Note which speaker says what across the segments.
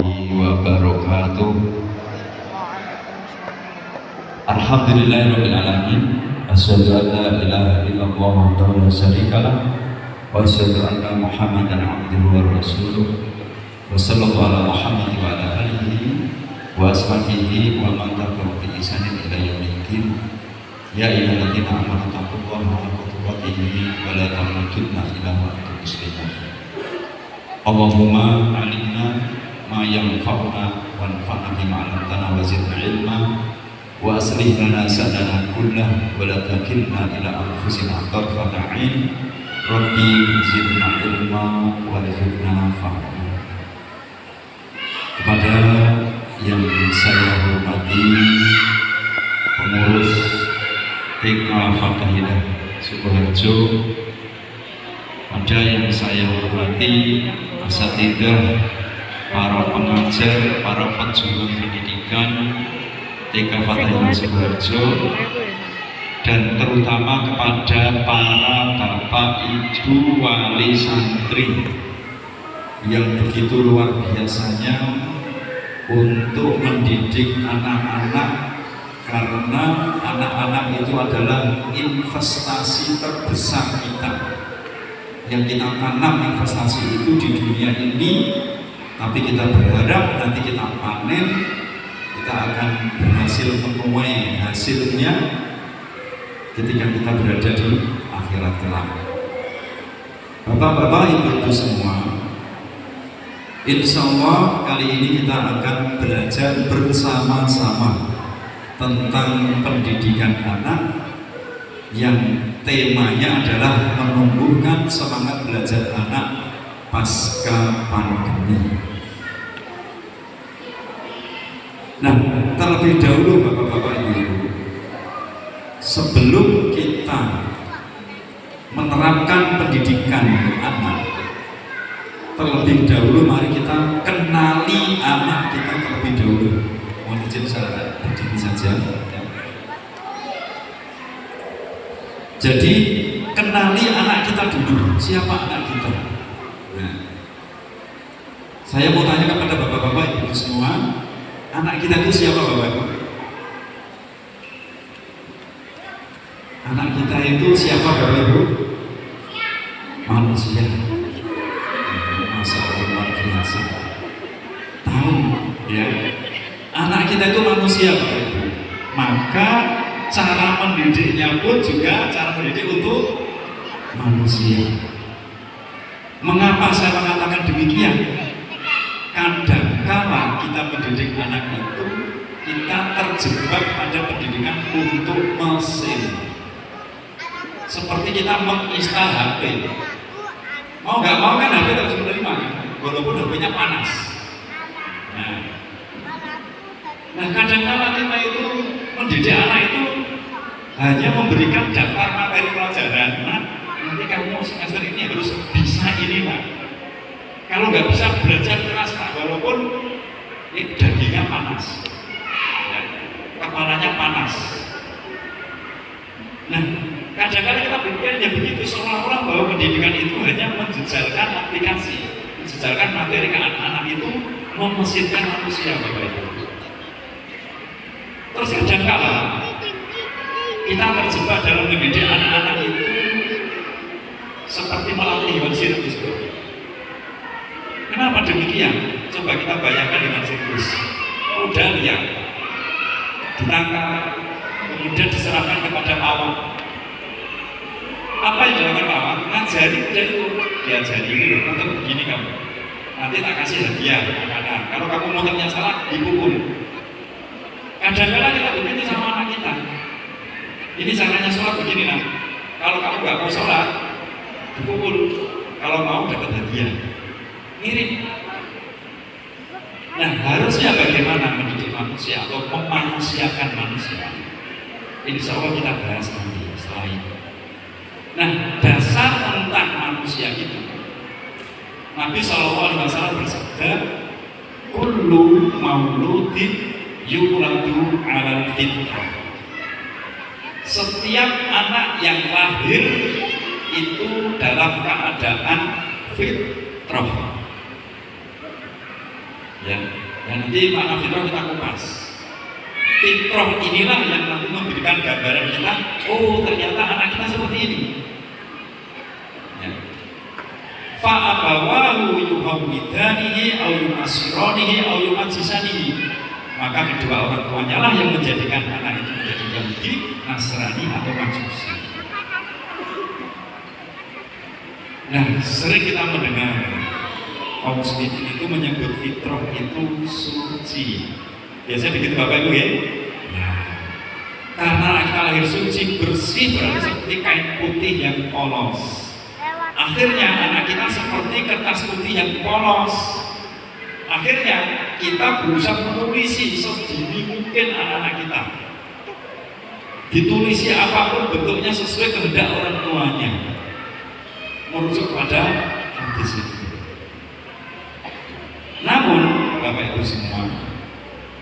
Speaker 1: warahmatullahi wabarakatuh. Alhamdulillahirabbil alamin. Asyhadu an la ilaha illallah wahdahu la syarikalah wa asyhadu anna Muhammadan abduhu wa rasuluh. Wa sallallahu ala Muhammad wa ala alihi wa ashabihi wa man tabi'ahum bi ihsanin ila yaumiddin. Ya ayyuhalladzina amanu taqullaha haqqa tuqatih wa la tamutunna illa wa antum muslimun. Allahumma alimna ma yanfa'una wanfa'na bima 'allamtana wa zidna ilma wa aslih lana sa'dana kullah wa la takilna ila anfusina tarfata 'ain. Rabbi zidna ilma wa zidna fahma. Kepada yang saya hormati pengurus TK Fathahidah Sukoharjo, ada yang saya hormati asatidzah, para pengajar, para pejuang pendidikan TK Fathahidah Sukoharjo, dan terutama kepada para bapak ibu wali santri yang begitu luar biasanya untuk mendidik anak-anak, karena anak-anak itu adalah investasi terbesar kita yang kita tanam. Investasi itu di dunia ini, tapi kita berharap nanti kita panen, kita akan berhasil menuai hasilnya ketika kita berada di akhirat kelak. Bapak-bapak, ibu-ibu semua, insya Allah kali ini kita akan belajar bersama-sama tentang pendidikan anak yang temanya adalah menumbuhkan semangat belajar anak pasca pandemi. Nah, terlebih dahulu bapak-bapak ibu, sebelum kita menerapkan pendidikan anak, terlebih dahulu mari kita kenali anak kita terlebih dahulu. Mohon izin saya berdiri saja. Jadi kenali anak kita dulu. Siapa anak kita? Nah, saya mau tanya kepada bapak-bapak ibu semua, anak kita itu siapa bapak-bapak? Anak kita itu siapa bapak-ibu? Manusia. Masalah luar biasa. Tahu ya? Anak kita itu manusia bapak-ibu. Maka cara mendidiknya pun juga cara mendidik untuk manusia. Mengapa saya mengatakan demikian? Kadang-kala kita mendidik anak itu, kita terjebak pada pendidikan untuk mesin. Seperti kita menginstal HP. Mau nggak mau kan HP harus menerima, walaupun HP-nya panas. Nah kadang-kala kita itu mendidik anak itu hanya memberikan daftar materi pelajaran. Nah, nanti kamu semester ini harus bisa ini Pak. Kalau nggak bisa belajar keras Pak, walaupun dagingnya panas, ya, kepalanya panas. Nah, kadang-kadang kita berpikirnya begitu, seolah-olah bahwa pendidikan itu hanya menjejalkan aplikasi, menjejalkan materi ke anak-anak itu, memesinkan manusia Bapak Ibu. Terus kadang-kala kita terjebak dalam mendidik anak-anak itu seperti melatih hewan sirkus. Kenapa demikian? Coba kita bayangkan dengan sirkus. Kuda liar ditangkap, kemudian diserahkan kepada pawang. Apa yang dilakukan pawang? Ngajari kuda itu, diajari ini loh, untuk begini kamu. Nanti tak kasih hadiah makanan. Kalau kamu motornya salah, dipukul. Kadang-kadang kita begitu sama anak kita. Ini caranya sholat begini nak. Kalau kamu nggak mau sholat, dipukul. Kalau mau dapat hadiah. Mirip. Nah, harusnya bagaimana mendidik manusia atau memanusiakan manusia? Insya Allah kita bahas nanti setelah ini. Nah, dasar tentang manusia itu, Nabi SAW bersabda, kullu mauludin yuladu alal fitrah. Setiap anak yang lahir itu dalam keadaan fitrah. Ya, dan nanti makna fitrah kita kupas. Fitrah inilah yang nanti memberikan gambaran kita, oh ternyata anak kita seperti ini. Ya. Fa'abawahu yuhawwidanihi au yunasiranihi au yumajisanihi. Maka kedua orang tuanya lah yang menjadikan anak itu menjadi Yahudi, Nasrani atau Majusi. Nah, sering kita mendengar kaum muslimin itu menyebut fitrah itu suci. Biasanya begitu Bapak Ibu ya. Nah, karena kita lahir suci, bersih, berarti seperti kain putih yang polos. Akhirnya anak kita seperti kertas putih yang polos. Akhirnya kita berusaha menulisi sedini mungkin anak-anak kita. Ditulisi apapun bentuknya sesuai kehendak orang tuanya. Merujuk pada hadis itu. Namun Bapak Ibu semua,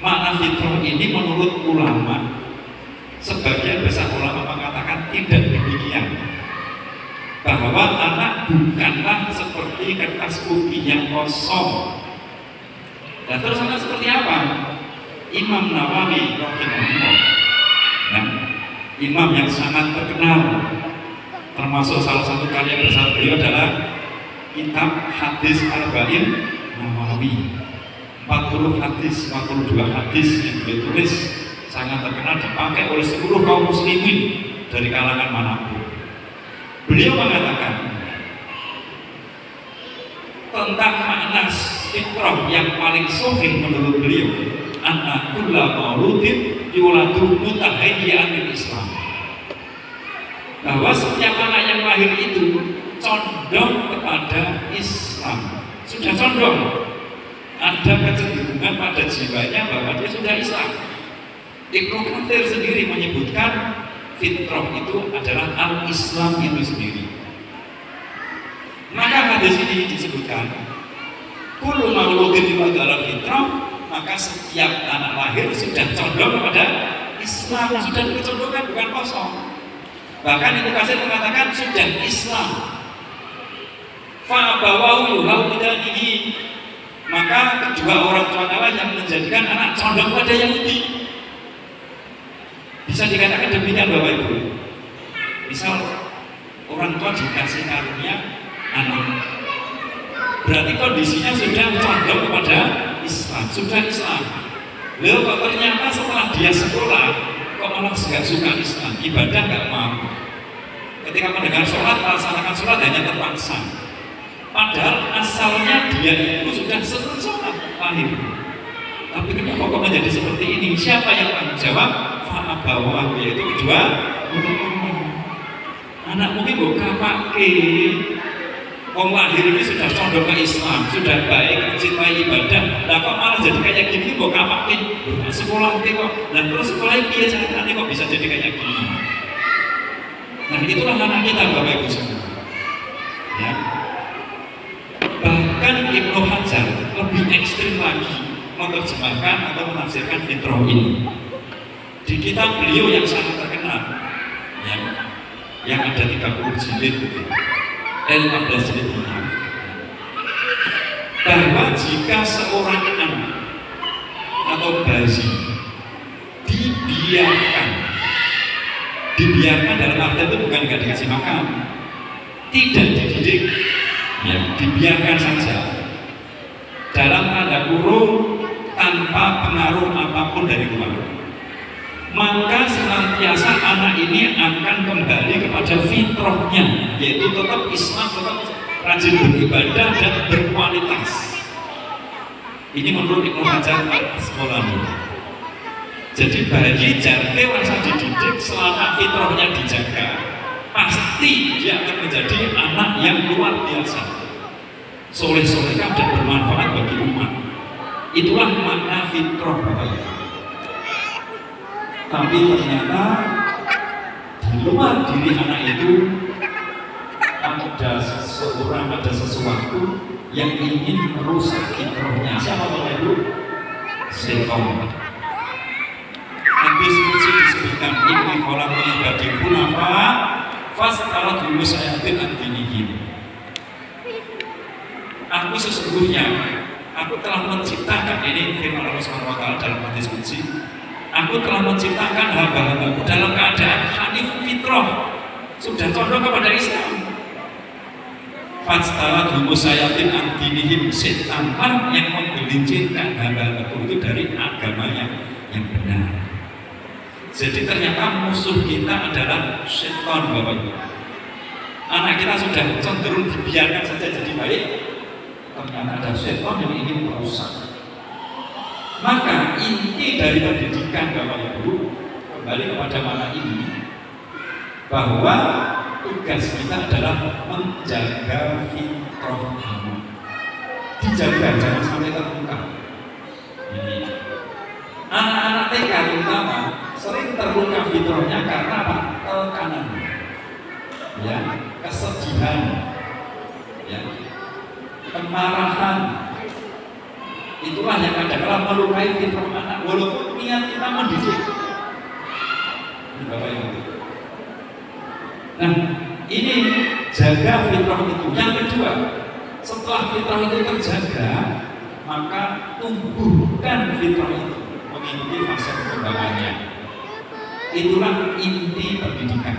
Speaker 1: makna fitrah ini menurut ulama, sebagian besar ulama mengatakan tidak demikian, bahwa anak bukanlah seperti kertas putih yang kosong. Dan terus anak seperti apa? Imam Nawawi rahimahullah, nah, imam yang sangat terkenal, termasuk salah satu karya besar beliau adalah kitab Hadis Arba'in Nawawi. 40 hadis, 42 hadis yang beliau tulis sangat terkenal, dipakai oleh seluruh kaum muslimin dari kalangan manapun. Beliau mengatakan tentang makna fitrah yang paling sahih menurut beliau, anna kulla mauludin yuladu mutahayyi'an lil Islam. Bahwa setiap anak yang lahir itu condong kepada Islam, sudah condong, ada kecenderungan pada jiwanya bahwa dia sudah Islam. Ibnu Katsir sendiri menyebutkan fitrah itu adalah al-Islam itu sendiri. Maka hadis ini disebutkan kullu mauludin yuladu ala fitrah, maka setiap anak lahir sudah condong kepada Islam, sudah dicondongkan, bukan kosong. Bahkan Ibnu Katsir mengatakan sudah Islam. Fa'abawahu yuhawwidanihi, maka kedua orang tuanya yang menjadikan anak condong pada Yahudi. Bisa dikatakan demikian Bapak Ibu. Misal orang tua dikasih karunia anak, berarti kondisinya sudah condong kepada Islam, sudah Islam. Lalu kok ternyata setelah dia sekolah kok malah nggak suka Islam, ibadah nggak mau. Ketika mendengar sholat, melaksanakan sholat hanya terpaksa. Padahal asalnya dia itu sudah senang sholat lahir. Tapi kenapa kok menjadi seperti ini? Siapa yang tanggung jawab? Fa'abawahu, yaitu kedua anak mungkin bukan pakai. Wong lahir ini sudah condong ke Islam, sudah baik, mencintai ibadah. Nah kok malah jadi kayak gini? Kok kapakin? Sekolah ini kok. Dan terus sekolah ini ceritanya kok bisa jadi kayak gini? Nah itulah anak kita Bapak Ibu semua. Ya. Bahkan Ibnu Hajar lebih ekstrim lagi menerjemahkan atau menafsirkan fitrah ini di kitab beliau yang sangat terkenal, yang ada 30 jilid, 15 jilid ini, bahwa jika seorang anak atau bayi dibiarkan dalam arti itu bukan nggak dikasih makan, tidak dididik, ya, dibiarkan saja dalam tanda kurung tanpa pengaruh apapun dari luar, maka senantiasa anak ini akan kembali kepada fitrahnya, yaitu tetap Islam, tetap rajin beribadah dan berkualitas. Ini menurut Ibnu Hajar Al-Asqalani. Jadi bayi jarte rasa dididik selama fitrahnya dijaga, pasti dia akan menjadi anak yang luar biasa, soleh-solehah dan bermanfaat bagi umat. Itulah makna fitrah. Tapi ternyata di luar diri anak itu ada seseorang, ada sesuatu yang ingin merusak fitrahnya. Siapa Bapak Ibu? Setan. Hadis qudsi disebutkan inni khalaqtu ibadi hunafa fastarat dulu sayatin ad-dinihim. Aku sesungguhnya aku telah menciptakan Allah Subhanahu wa taala dalam hadis qudsi, aku telah menciptakan hamba-hambaku dalam keadaan hanif fitrah, sudah condong kepada Islam. Fastala sayatin antinihim, setan yang menggelincirkan hamba-hambaku itu dari agama yang benar. Jadi ternyata musuh kita adalah setan, Bapak Ibu. Anak kita sudah cenderung dibiarkan saja jadi baik, ternyata ada setan yang ingin merusak. Maka inti dari pendidikan Bapak Ibu kembali kepada mana ini, bahwa tugas kita adalah menjaga fitrah anak. Dijaga, jangan sampai terluka. Ini anak-anak TK terutama sering terluka fitrahnya karena apa? Tekanan, ya, kesedihan, ya, kemarahan. Itulah yang kadang-kadang melukai fitrah anak, walaupun niat kita mendidik. Ini Bapak Ibu. Nah, ini jaga fitrah itu. Yang kedua, setelah fitrah itu terjaga, maka tumbuhkan fitrah itu mengikuti fase perkembangannya. Itulah inti pendidikan.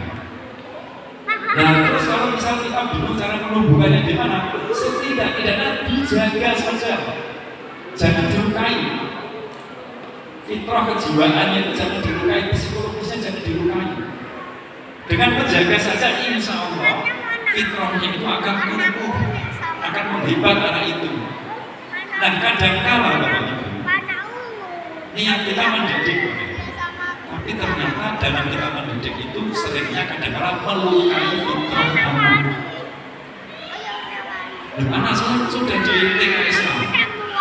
Speaker 1: Nah, terus kalau misal kita bingung cara menumbuhkannya di mana, setidak-tidaknya dijaga saja. Jangan dilukai. Fitrah kejiwaannya itu jangan dilukai, psikologisnya jangan dilukai. Dengan menjaga saja, insya Allah fitrahnya itu akan tumbuh, akan menghebat anak itu. Nah, kadang-kala Bapak Ibu, niat kita mendidik, tapi ternyata dalam kita mendidik itu seringnya kadang-kala melukai fitrah anak. Anak saya sudah di TK Islam,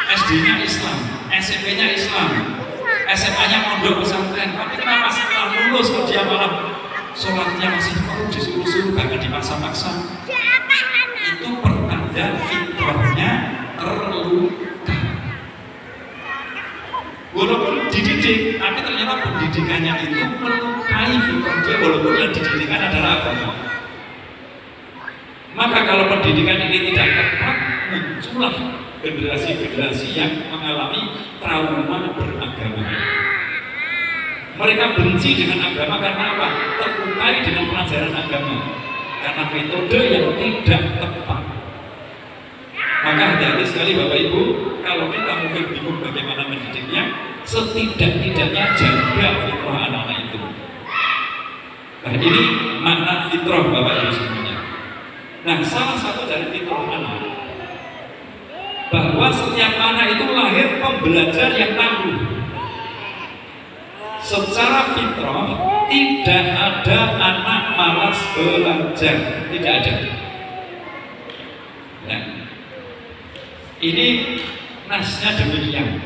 Speaker 1: SD-nya Islam, SMP-nya Islam, SMA-nya pondok pesantren, tapi kenapa setelah lulus kok dia malah sholatnya masih perlu disuruh-suruh, bahkan dipaksa-paksa? Itu pertanda fitrahnya terluka. Walaupun dididik, tapi ternyata pendidikannya itu melukai fitrah dia, walaupun yang dididikan adalah agama. Maka kalau pendidikan ini tidak tepat, muncullah generasi-generasi yang mengalami trauma beragama. Mereka benci dengan agama karena apa? Terlukai dengan pelajaran agama, karena metode yang tidak tepat. Maka hati-hati sekali Bapak Ibu, kalau kita mungkin bingung bagaimana mendidiknya, setidak-tidaknya jaga fitrah anak-anak itu. Nah, ini makna fitrah Bapak Ibu semuanya. Nah, salah satu dari fitrah anak, bahwa setiap anak itu lahir pembelajar yang tangguh. Secara fitrah tidak ada anak malas belajar, tidak ada. Ya. Ini nasnya demikian.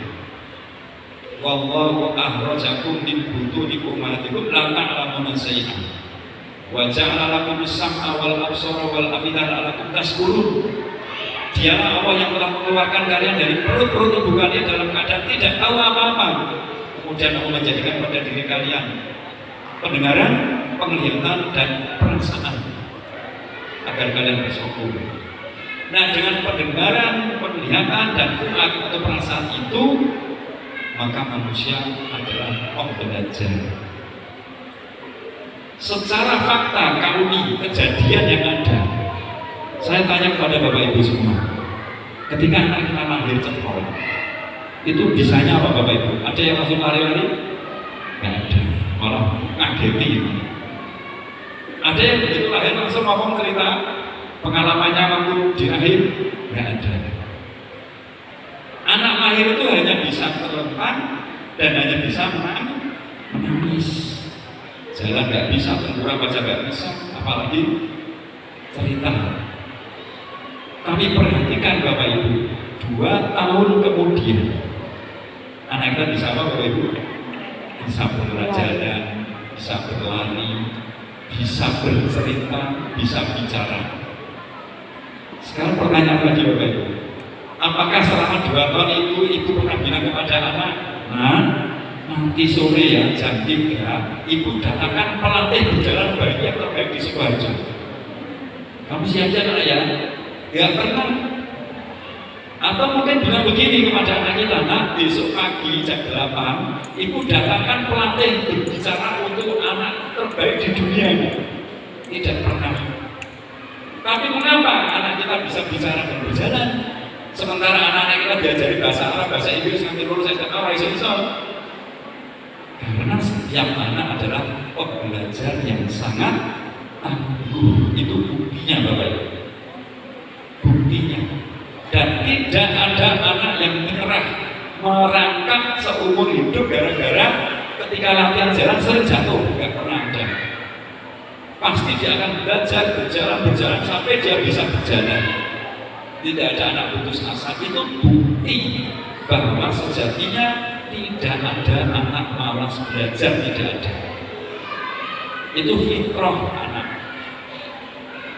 Speaker 1: Wallahu akhrajakum min butuni ummahatikum la ta'lamuna shay'an wa ja'ala lakum as-sam'a wal absara wal afidata la'allakum tashkurun. Dialah Allah yang telah mengeluarkan kalian dari perut-perut ibu kalian dalam keadaan tidak tahu apa-apa. Kemudian Allah menjadikan pada diri kalian pendengaran, penglihatan, dan perasaan agar kalian bersyukur. Nah, dengan pendengaran, penglihatan, dan fuad atau perasaan itu, maka manusia adalah pembelajar. Secara fakta kauni kejadian yang ada, saya tanya kepada Bapak Ibu semua, ketika anak kita lahir cepat, itu bisanya apa Bapak Ibu? Ada yang langsung lari-lari? Nggak ada, malah ngageti. Ada yang begitu lahir langsung ngomong cerita pengalamannya waktu di akhir? Nggak ada. Anak lahir itu hanya bisa terlentang dan hanya bisa menangis. Jalan nggak bisa, tengkurap aja nggak bisa, apalagi cerita. Tapi perhatikan Bapak Ibu, 2 tahun kemudian anak kita bisa apa Bapak Ibu? Bisa berjalan, bisa berlari, bisa bercerita, bisa bicara. Sekarang pertanyaan lagi Bapak Ibu, apakah selama 2 tahun itu ibu pernah bilang kepada anak, nah nanti sore ya jam 3 ibu datangkan pelatih berjalan bayi yang terbaik di Sidoarjo, kamu siap-siap ya? Gak pernah. Atau mungkin bilang begini kepada anak kita, nah besok pagi jam 8 ibu datangkan pelatih berbicara untuk anak terbaik di dunia ini. Tidak pernah. Tapi mengapa anak kita bisa bicara dan berjalan, sementara anak-anak kita diajari bahasa Arab, bahasa Inggris, nanti lulus SMA iso-iso? Karena setiap anak adalah pembelajar yang sangat tangguh. Itu buktinya Bapak Ibu. Buktinya. Dan tidak ada anak yang menyerah, merangkak seumur hidup gara-gara ketika latihan jalan sering jatuh. Tidak pernah ada. Pasti dia akan belajar, berjalan sampai dia bisa berjalan. Tidak ada anak putus asa. Itu bukti bahwa sejatinya tidak ada anak malas belajar, tidak ada. Itu fitrah anak.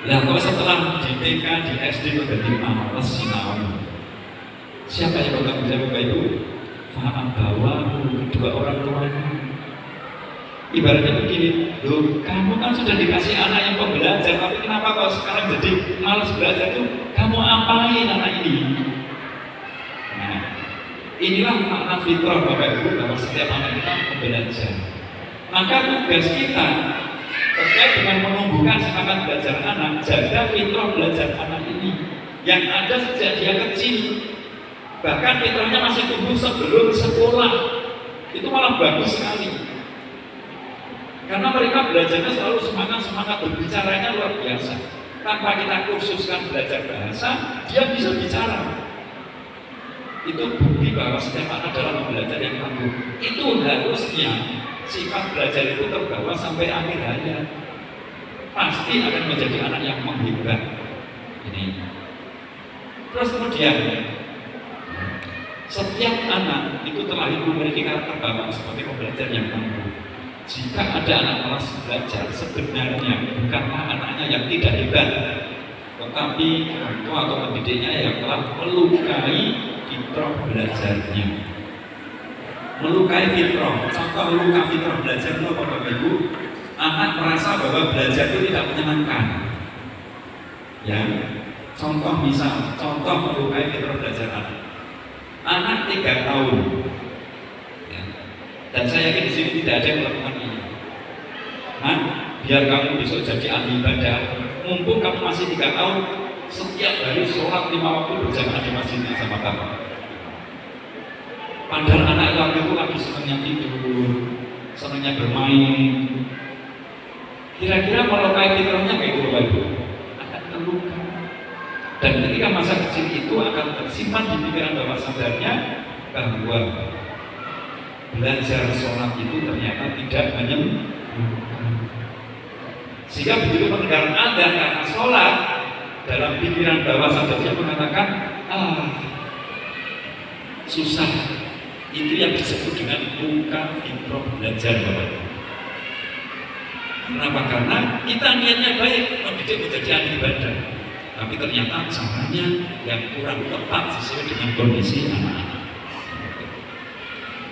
Speaker 1: Nah, kalau setelah di TK, di SD berarti malas sinau. Siapa yang bakal bisa Bapak Ibu? Faham bahwa kedua orang tuanya. Ibaratnya begini, loh, kamu kan sudah dikasih anak yang pembelajar, tapi kenapa kau sekarang jadi malas belajar itu? Kamu apain anak ini? Nah, inilah makna fitrah Bapak Ibu, bahwa setiap anak kita pembelajar. Maka tugas kita terkait dengan menumbuhkan semangat belajar anak, jaga fitrah belajar anak ini yang ada sejak dia kecil. Bahkan fitrahnya masih tumbuh sebelum sekolah. Itu malah bagus sekali. Karena mereka belajarnya selalu semangat berbicaranya luar biasa. Tanpa kita khususkan belajar bahasa, dia bisa bicara. Itu bukti bahwa setiap anak dalam belajar yang tangguh. Itu harusnya sifat belajar itu terbawa sampai akhir hayat. Pasti akan menjadi anak yang menghebat. Ini. Terus kemudian setiap anak itu terlahir memiliki karakter bawaan seperti pembelajar yang tangguh. Jika ada anak malas belajar, sebenarnya bukanlah anaknya yang tidak hebat, tetapi orang tua atau pendidiknya yang telah melukai fitrah belajarnya. Melukai fitrah. Contoh luka fitrah belajar itu apa Bapak Ibu? Anak merasa bahwa belajar itu tidak menyenangkan. Ya, contoh melukai fitrah belajar anak. Anak 3 tahun. Ya. Dan saya yakin di sini tidak ada yang melakukan ini. Nah, biar kamu besok jadi ahli ibadah, mumpung kamu masih 3 tahun, setiap hari sholat 5 waktu berjamaah di masjid sama kamu. Padahal anak itu lagi senangnya tidur, senangnya bermain. Kira-kira melukai fitrahnya kayak gitu Bapak Ibu? Akan terluka. Dan ketika masa kecil itu akan tersimpan di pikiran bawah sadarnya bahwa belajar sholat itu ternyata tidak menyenangkan. Sehingga begitu pendengaran adzan karena sholat, dalam pikiran bawah sadarnya mengatakan, susah. Itu yang disebut dengan luka fitrah belajar Bapak. Kenapa? Karena kita niatnya baik, mendidik menjadi ahli ibadah, tapi ternyata caranya yang kurang tepat sesuai dengan kondisi anak-anak.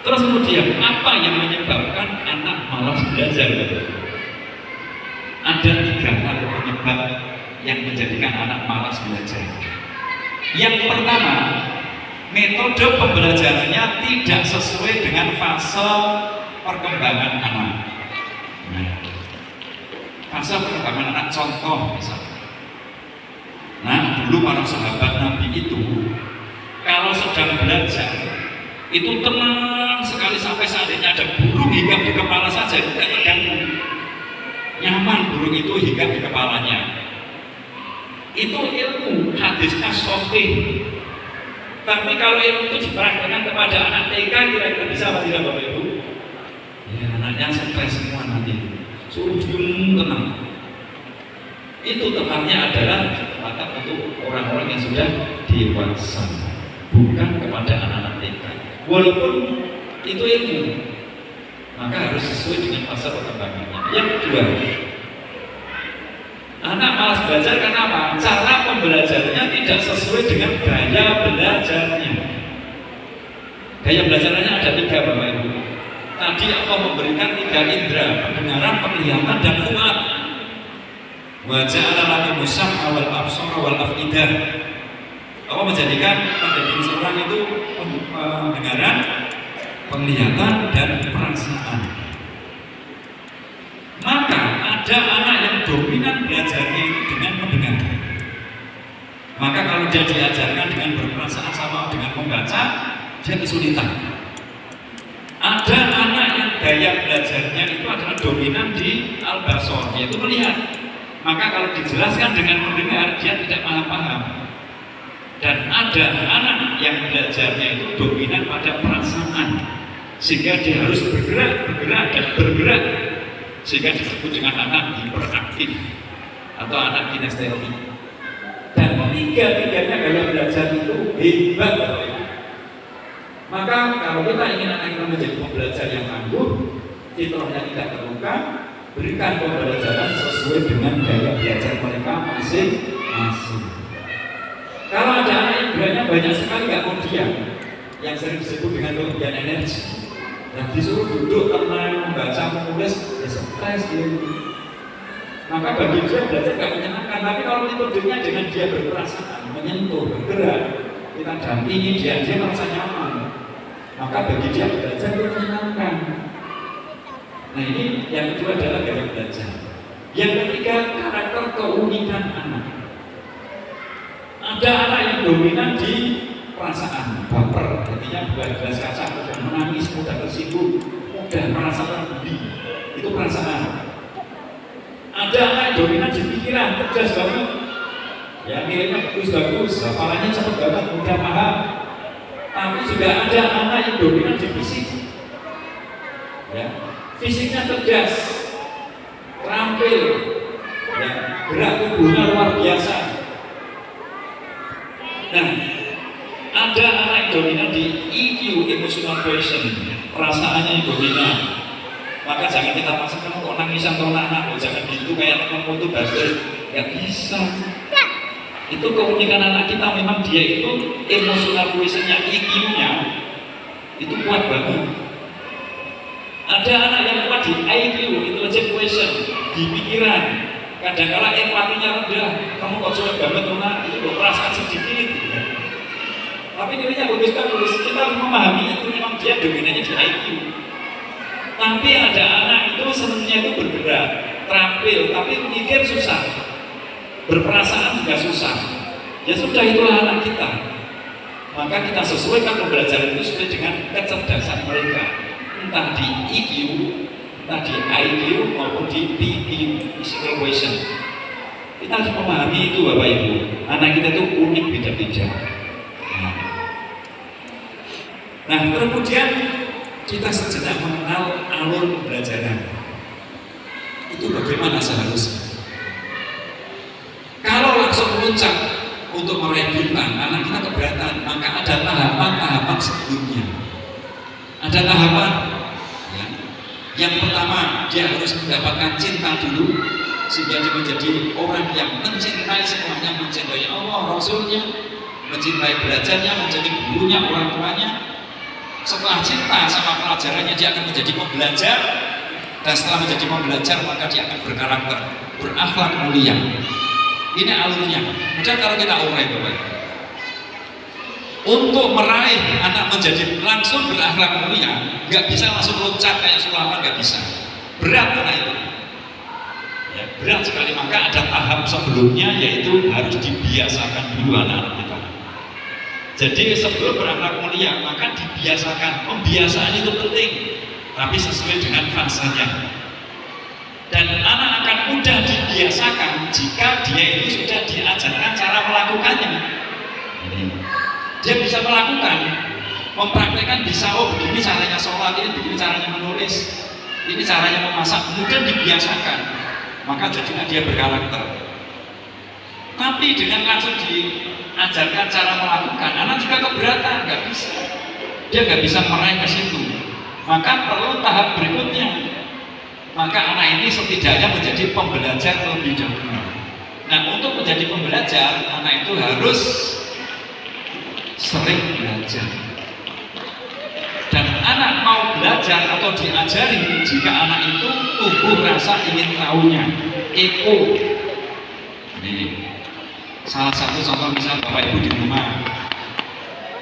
Speaker 1: Terus kemudian apa yang menyebabkan anak malas belajar? Ada 3 hal penyebab yang menjadikan anak malas belajar. Yang pertama, metode pembelajarannya tidak sesuai dengan fase perkembangan anak. Fase perkembangan anak, contoh misalnya. Nah, dulu para sahabat Nabi itu kalau sedang belajar itu tenang sekali, sampai seandainya ada burung hinggap di kepala saja itu tidak terganggu. Nyaman burung itu hinggap di kepalanya. Itu ilmu, hadisnya sahih. Tapi kalau ilmu itu dipraktikkan kepada anak TK, kira-kira bisa apa tidak Bapak Ibu? Ya, anaknya stres semua nanti. Suruh diem tenang. Itu tempatnya adalah tempat untuk orang-orang yang sudah dewasa, bukan kepada anak-anak TK. Walaupun itu ilmu, maka harus sesuai dengan fase perkembangannya. Yang kedua, anak malas belajar karena apa? Cara pembelajarannya tidak sesuai dengan gaya belajarnya. Gaya belajarannya ada 3 Bapak Ibu. Tadi Allah memberikan 3 indera, pendengaran, penglihatan, dan fuad. Wa ja'ala lakum sam'a wal absara wal afidah. Allah menjadikan pada diri seorang itu pendengaran, penglihatan, dan perasaan. Maka ada anak yang dominan belajarnya itu dengan mendengar. Maka kalau dia diajarkan dengan berperasaan sama dengan membaca, dia kesulitan. Ada anak yang gaya belajarnya itu adalah dominan di al-basor, yaitu melihat. Maka kalau dijelaskan dengan mendengar, dia tidak paham. Dan ada anak yang belajarnya itu dominan pada perasaan, sehingga dia harus bergerak, sehingga disebut dengan anak hiperaktif atau anak kinestetik. Dan tiga-tiganya gaya belajar itu hebat. Maka kalau kita ingin anak kita menjadi pembelajar yang tangguh, fitrahnya tidak terluka, berikan pembelajaran sesuai dengan gaya belajar mereka masing-masing. Kalau ada anak yang geraknya banyak sekali nggak mau diam, yang sering disebut dengan kelebihan energi, yang disuruh duduk tenang, membaca, menulis, ya stres dia. Maka bagi dia belajar nggak menyenangkan. Tapi kalau metodenya dengan dia berperasaan, menyentuh, bergerak, kita dampingi dia merasa nyaman. Maka bagi dia belajar itu menyenangkan. Nah ini yang kedua adalah gaya belajar. Yang ketiga, karakter keunikan anak. Ada anak yang dominan di perasaan, baper, artinya bukan gelas kaca, mudah menangis, mudah tersinggung, mudah merasakan budi, itu perasaan. Ada anak yang dominan di pikiran, cerdas banget, ya nilainya bagus, hafalannya cepat banget, mudah paham. Tapi juga ada anak yang dominan di fisik, ya fisiknya cerdas, terampil, ya gerak tubuhnya luar biasa. Nah, ada anak yang dominan di EQ, emotional quotient, perasaannya yang dominan. Maka jangan kita paksakan kok nangisan atau anak, jangan gitu kayak temanmu itu bagus, nggak bisa. Itu keunikan anak kita, memang dia itu emotional quotient-nya, EQ-nya itu kuat banget. Ada anak yang kuat di IQ, intelligent quotient, di pikiran. Kadang-kala empatinya rendah, kamu kok sulit banget Nona, itu loh perasaan sedikit. Tapi nilainya bagus, kita memahami itu memang dia dominannya di IQ. Tapi ada anak itu senangnya itu bergerak, terampil, tapi mikir susah, berperasaan juga susah. Ya sudah, itulah anak kita. Maka kita sesuaikan pembelajaran itu sesuai dengan kecerdasan mereka, entah di EQ, entah di IQ maupun di PQ, physical quotient. Kita harus memahami itu Bapak Ibu. Anak kita itu unik, beda-beda. Nah, kemudian kita sejenak mengenal alur pembelajaran. Itu bagaimana seharusnya. Kalau langsung memuncak untuk meraih bintang, anak kita keberatan, maka ada tahapan-tahapan sebelumnya. Ada tahapan. Yang pertama, dia harus mendapatkan cinta dulu, sehingga dia menjadi orang yang mencintai semuanya, mencintai Allah, Rasulnya, mencintai belajarnya, menjadi gurunya, orang tuanya. Setelah cinta sama pelajarannya, dia akan menjadi pembelajar, dan setelah menjadi pembelajar, maka dia akan berkarakter, berakhlak mulia. Ini alurnya. Kemudian kalau kita urai Bapak, untuk meraih anak menjadi langsung berakhlak mulia, nggak bisa langsung loncat kayak sulatan, nggak bisa. Berat anak itu. Ya, berat sekali. Maka ada tahap sebelumnya, yaitu harus dibiasakan dulu anak-anak kita. Jadi sebelum berakhlak mulia, maka dibiasakan. Pembiasaan itu penting, tapi sesuai dengan fasanya. Dan anak akan mudah dibiasakan jika dia itu sudah diajarkan cara melakukannya. Dia bisa melakukan, mempraktekkan, bisa, oh begini caranya sholat, ini begini caranya menulis, ini caranya memasak, kemudian dibiasakan, maka jadilah dia berkarakter. Tapi dengan langsung diajarkan cara melakukan, anak juga keberatan, nggak bisa. Dia nggak bisa meraih ke situ. Maka perlu tahap berikutnya. Maka anak ini setidaknya menjadi pembelajar terlebih dahulu. Nah, untuk menjadi pembelajar, anak itu harus sering belajar. Dan anak mau belajar atau diajari jika anak itu tumbuh rasa ingin tahunya, kepo. Salah satu contoh misal Bapak Ibu di rumah,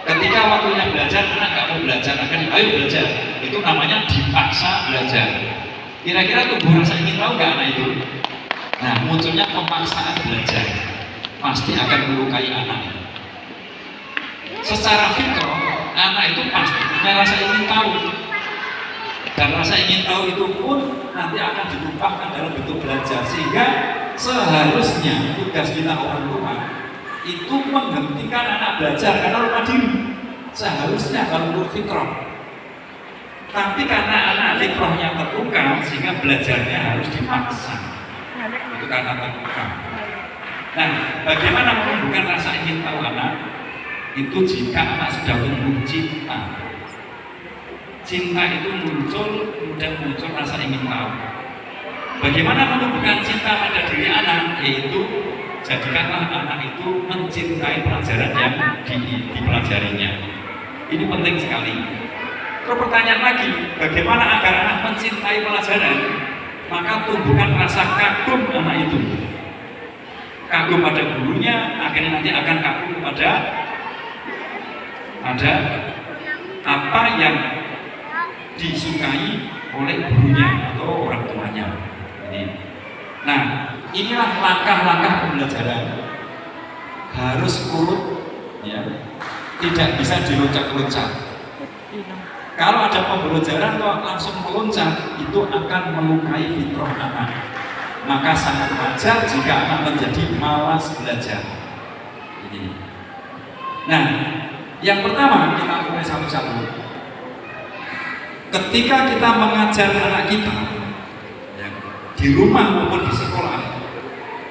Speaker 1: ketika waktunya belajar, anak nggak mau belajar, akan ayo belajar, itu namanya dipaksa belajar. Kira-kira tubuh rasa ingin tahu nggak anak itu? Nah, munculnya pemaksaan belajar, pasti akan melukai anak. Secara fitrah, anak itu pasti punya rasa ingin tahu, dan rasa ingin tahu itu pun nanti akan ditumpahkan dalam bentuk belajar, sehingga seharusnya tugas kita orang tua itu menghentikan anak belajar karena lupa diri. Seharusnya kalau menurut fitrah. Tapi karena anak fitrahnya tertukar, sehingga belajarnya harus dipaksa. Itu karena tertukar. Nah, bagaimana menumbuhkan rasa ingin tahu anak? Itu jika anak sudah tumbuh cinta. Cinta itu muncul, kemudian muncul rasa ingin tahu. Bagaimana menumbuhkan cinta pada diri anak? Yaitu jadikanlah anak itu mencintai pelajaran yang dipelajarinya. Ini penting sekali. Terus pertanyaan lagi, bagaimana agar anak mencintai pelajaran? Maka tumbuhkan rasa kagum anak itu. Kagum pada gurunya, akhirnya nanti akan kagum pada apa yang disukai oleh gurunya atau orang tuanya. Nah, inilah langkah-langkah pembelajaran, harus urut, ya, tidak bisa diloncat-loncat. Kalau ada pembelajaran kok langsung meloncat, itu akan melukai fitrah anak. Maka sangat wajar jika anak menjadi malas belajar. Nah, yang pertama kita mulai satu-satu. Ketika kita mengajar anak kita, di rumah maupun di sekolah,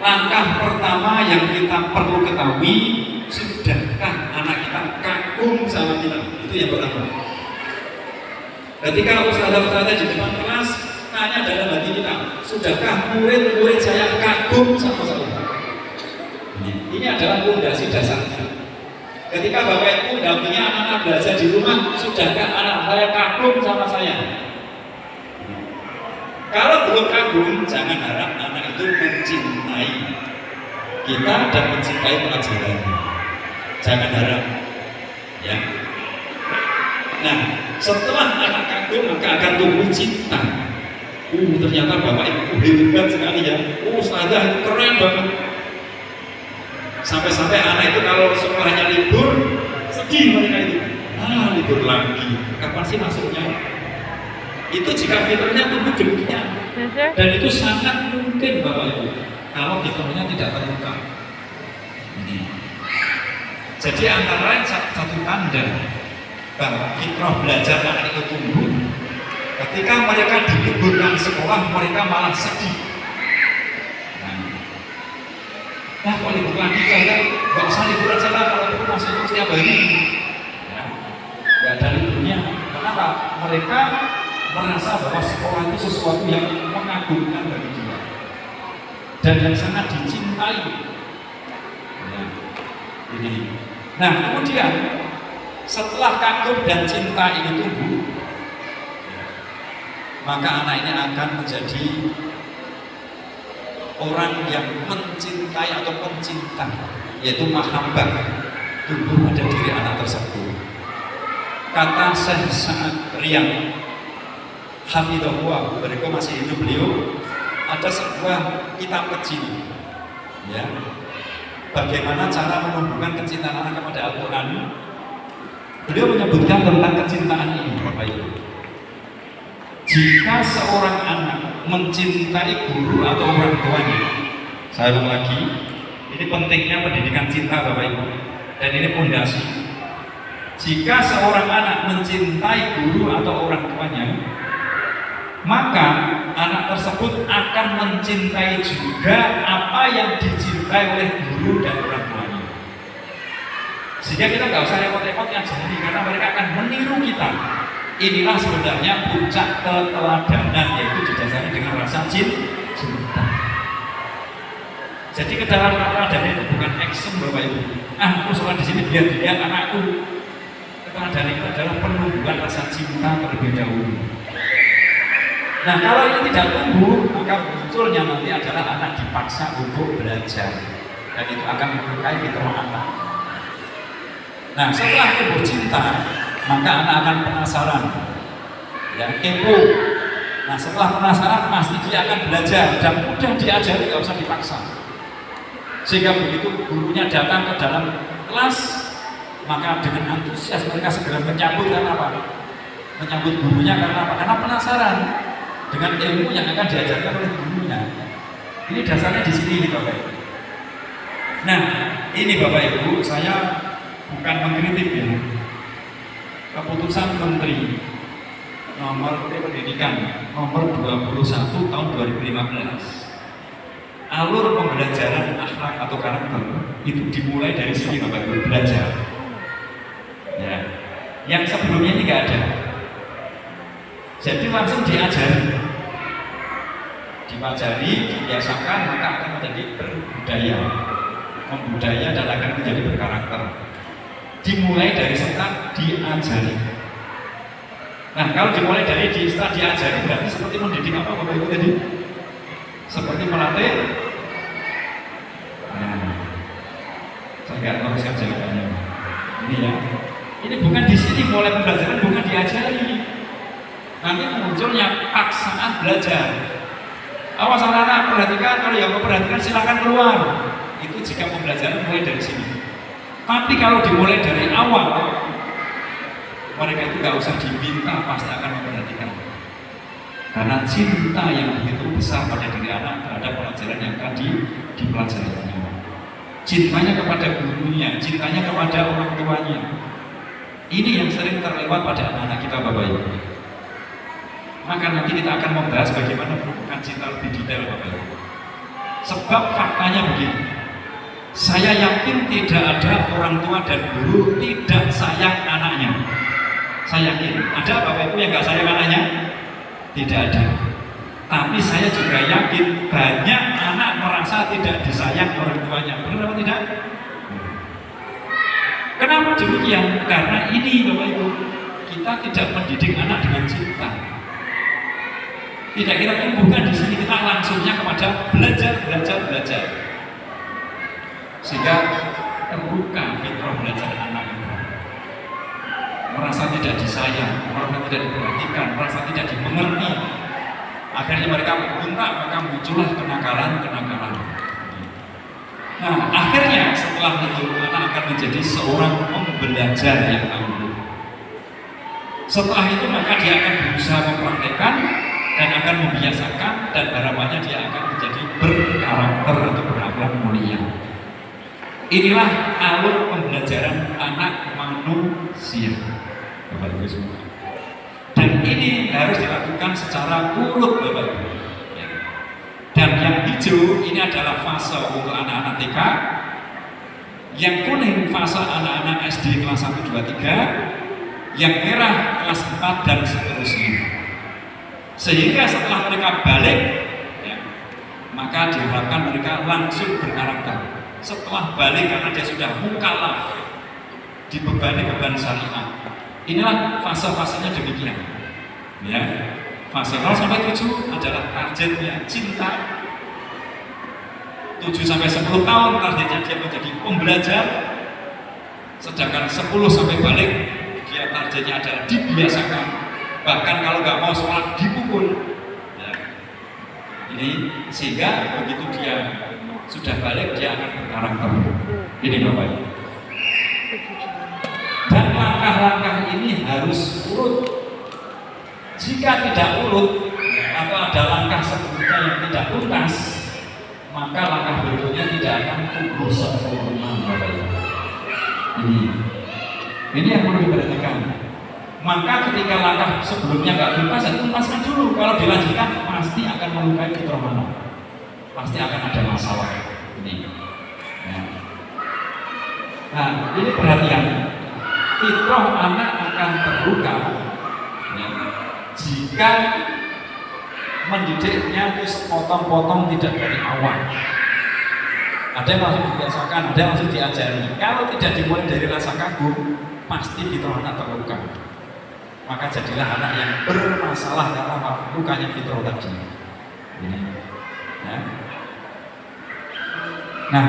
Speaker 1: langkah pertama yang kita perlu ketahui, sudahkah anak kita kagum sama kita? Itu yang pertama. Ketika ustazah-ustazah di depan kelas tanya dalam hati kita, sudahkah murid-murid saya kagum sama saya? Ini adalah fondasi dasarnya. Ketika Bapak Ibu dampingi anak-anak belajar di rumah, sudahkah anak saya kagum sama saya? Kalau belum kagum, jangan harap anak itu mencintai kita dan mencintai pelajaran. Jangan harap, ya. Nah, setelah anak kagum, maka akan tumbuh cinta. Ternyata Bapak Ibu hebat sekali ya. Ustazah itu keren banget. Sampai-sampai anak itu kalau sekolahnya libur, sedih mereka itu. Libur lagi. Kapan sih masuknya? Itu jika fitrahnya tumbuh demikian, dan itu sangat mungkin Bapak Ibu kalau fitrahnya tidak terbuka. Jadi antara lain satu tanda bahwa fitrah belajar anak itu tumbuh ketika mereka diliburkan sekolah, mereka malah sedih. Nah, kalau libur lagi saya nggak usah liburan saja, kalau itu masuk setiap hari. Nggak ada liburnya. Kenapa? Mereka merasa bahwa sekolah itu sesuatu yang mengagumkan bagi dia dan yang sangat dicintai. Nah, kemudian setelah kagum dan cinta ini tumbuh, maka anak ini akan menjadi orang yang mencintai atau pencinta, yaitu mahabbah, tumbuh pada diri anak tersebut. Kata Syekh Sa'ad Riyad hafidhahullah, mereka masih hidup beliau, ada sebuah kitab kecil, ya, bagaimana cara menumbuhkan kecintaan anak kepada Al-Quran. Beliau menyebutkan tentang kecintaan ini, Bapak Ibu. Jika seorang anak mencintai guru atau orang tuanya, saya ulang lagi, ini pentingnya pendidikan cinta Bapak Ibu, dan ini fondasi. Jika seorang anak mencintai guru atau orang tuanya, maka anak tersebut akan mencintai juga apa yang dicintai oleh guru dan orang tuanya. Sehingga kita nggak usah repot-repot ngajari, karena mereka akan meniru kita. Inilah sebenarnya puncak keteladanan, yaitu didasari dengan rasa cinta. Jadi kedalaman keteladanan itu bukan action Bapak Ibu. Aku sekolah di sini biar dilihat anakku. Keteladanan itu adalah penumbuhan rasa cinta terlebih dahulu. Nah, kalau ini tidak tumbuh, maka munculnya nanti adalah anak dipaksa untuk belajar.
Speaker 2: dan itu akan melukai fitrah anak. Nah, setelah tumbuh cinta, maka anak akan penasaran, ya, kepo. Nah, setelah penasaran pasti dia akan belajar dan mudah diajari, nggak usah dipaksa. Sehingga begitu gurunya datang ke dalam kelas, maka dengan antusias mereka segera menyambut. Karena apa? Menyambut gurunya karena apa? Karena penasaran dengan ilmu yang akan diajarkan oleh gurunya. Ini dasarnya di sini, Bapak Ibu. Nah, ini Bapak Ibu, saya bukan mengkritik ya. Keputusan Menteri Nomor Pendidikan Nomor 21 tahun 2015. Alur pembelajaran akhlak atau karakter itu dimulai dari sini Bapak Ibu, belajar. Ya, yang sebelumnya ini nggak ada. Jadi langsung diajari, dibiasakan, maka akan menjadi berbudaya, membudaya dan akan menjadi berkarakter. Dimulai dari setelah diajari. Nah, kalau dimulai dari setelah diajari berarti seperti mendidik apa Bapak Ibu tadi? Seperti melatih. Nah, saya nggak tahu jawabannya. Ini ya, ini bukan di sini mulai pembelajaran, bukan diajari. Nanti munculnya paksaan belajar. Awas anak-anak, perhatikan, kalau yang mau perhatikan silakan keluar. Itu jika pembelajaran mulai dari sini. Tapi kalau dimulai dari awal, mereka itu nggak usah diminta, pasti akan memperhatikan. Karena cinta yang begitu besar pada diri anak terhadap pelajaran yang akan dipelajarinya. Cintanya kepada gurunya, cintanya kepada orang tuanya. Ini yang sering terlewat pada anak-anak kita Bapak Ibu. Maka nanti kita akan membahas bagaimana menemukan cinta lebih detail Bapak Ibu. Sebab faktanya begini, saya yakin tidak ada orang tua dan guru tidak sayang anaknya. Saya yakin, ada Bapak Ibu yang nggak sayang anaknya? Tidak ada. Tapi saya juga yakin banyak anak merasa tidak disayang orang tuanya. Benar atau tidak? Kenapa demikian? Karena ini Bapak Ibu, kita tidak mendidik anak dengan cinta. Tidak kita tumbuhkan di sini, kita langsungnya kepada belajar. Sehingga terbuka fitrah belajar anak itu. Merasa tidak disayang, merasa tidak diperhatikan, merasa tidak dimengerti. Akhirnya mereka membentak, maka muncullah kenakalan. Nah, akhirnya setelah itu anak akan menjadi seorang pembelajar yang anggun. Setelah itu maka dia akan berusaha mempraktekkan dan akan membiasakan, dan harapannya dia akan menjadi berkarakter atau berakhlak mulia. Inilah alur pembelajaran anak manusia, Bapak Ibu semua. Dan ini harus dilakukan secara urut, Bapak Ibu. Dan yang hijau ini adalah fase untuk anak-anak TK, yang kuning fase anak-anak SD kelas 1, 2, 3, yang merah kelas 4 dan seterusnya. Sehingga setelah mereka balik, ya, maka diharapkan mereka langsung berkarakter. Setelah balik karena dia sudah mukallaf, dibebani beban syariah. Inilah fase-fasenya demikian. Ya, fase 0 sampai 7 adalah targetnya cinta. 7 sampai 10 tahun targetnya dia menjadi pembelajar. Sedangkan 10 sampai balik dia targetnya adalah dibiasakan. Bahkan kalau nggak mau sholat dipukul. Ya. Ini sehingga begitu dia sudah balik dia akan berkarakter. Ini Bapak Ibu. Dan langkah-langkah ini harus urut. Jika tidak urut atau ada langkah sebelumnya yang tidak tuntas, maka langkah berikutnya tidak akan tumbuh sempurna, Bapak Ibu. Ini yang perlu diperhatikan. Maka ketika langkah sebelumnya nggak tuntas, ya tuntaskan dulu. Kalau dilanjutkan, pasti akan melukai fitrah anak. Pasti akan ada masalah. Ini. Nah, ini perhatian. Fitrah anak akan terluka jika mendidiknya itu sepotong-potong, tidak dari awal. Ada yang langsung dibiasakan, ada yang langsung diajari. Kalau tidak dimulai dari rasa kagum, pasti fitrah anak terluka. Maka jadilah anak yang bermasalah karena apa? Lukanya fitrah tadi. Ini. Ya. Nah,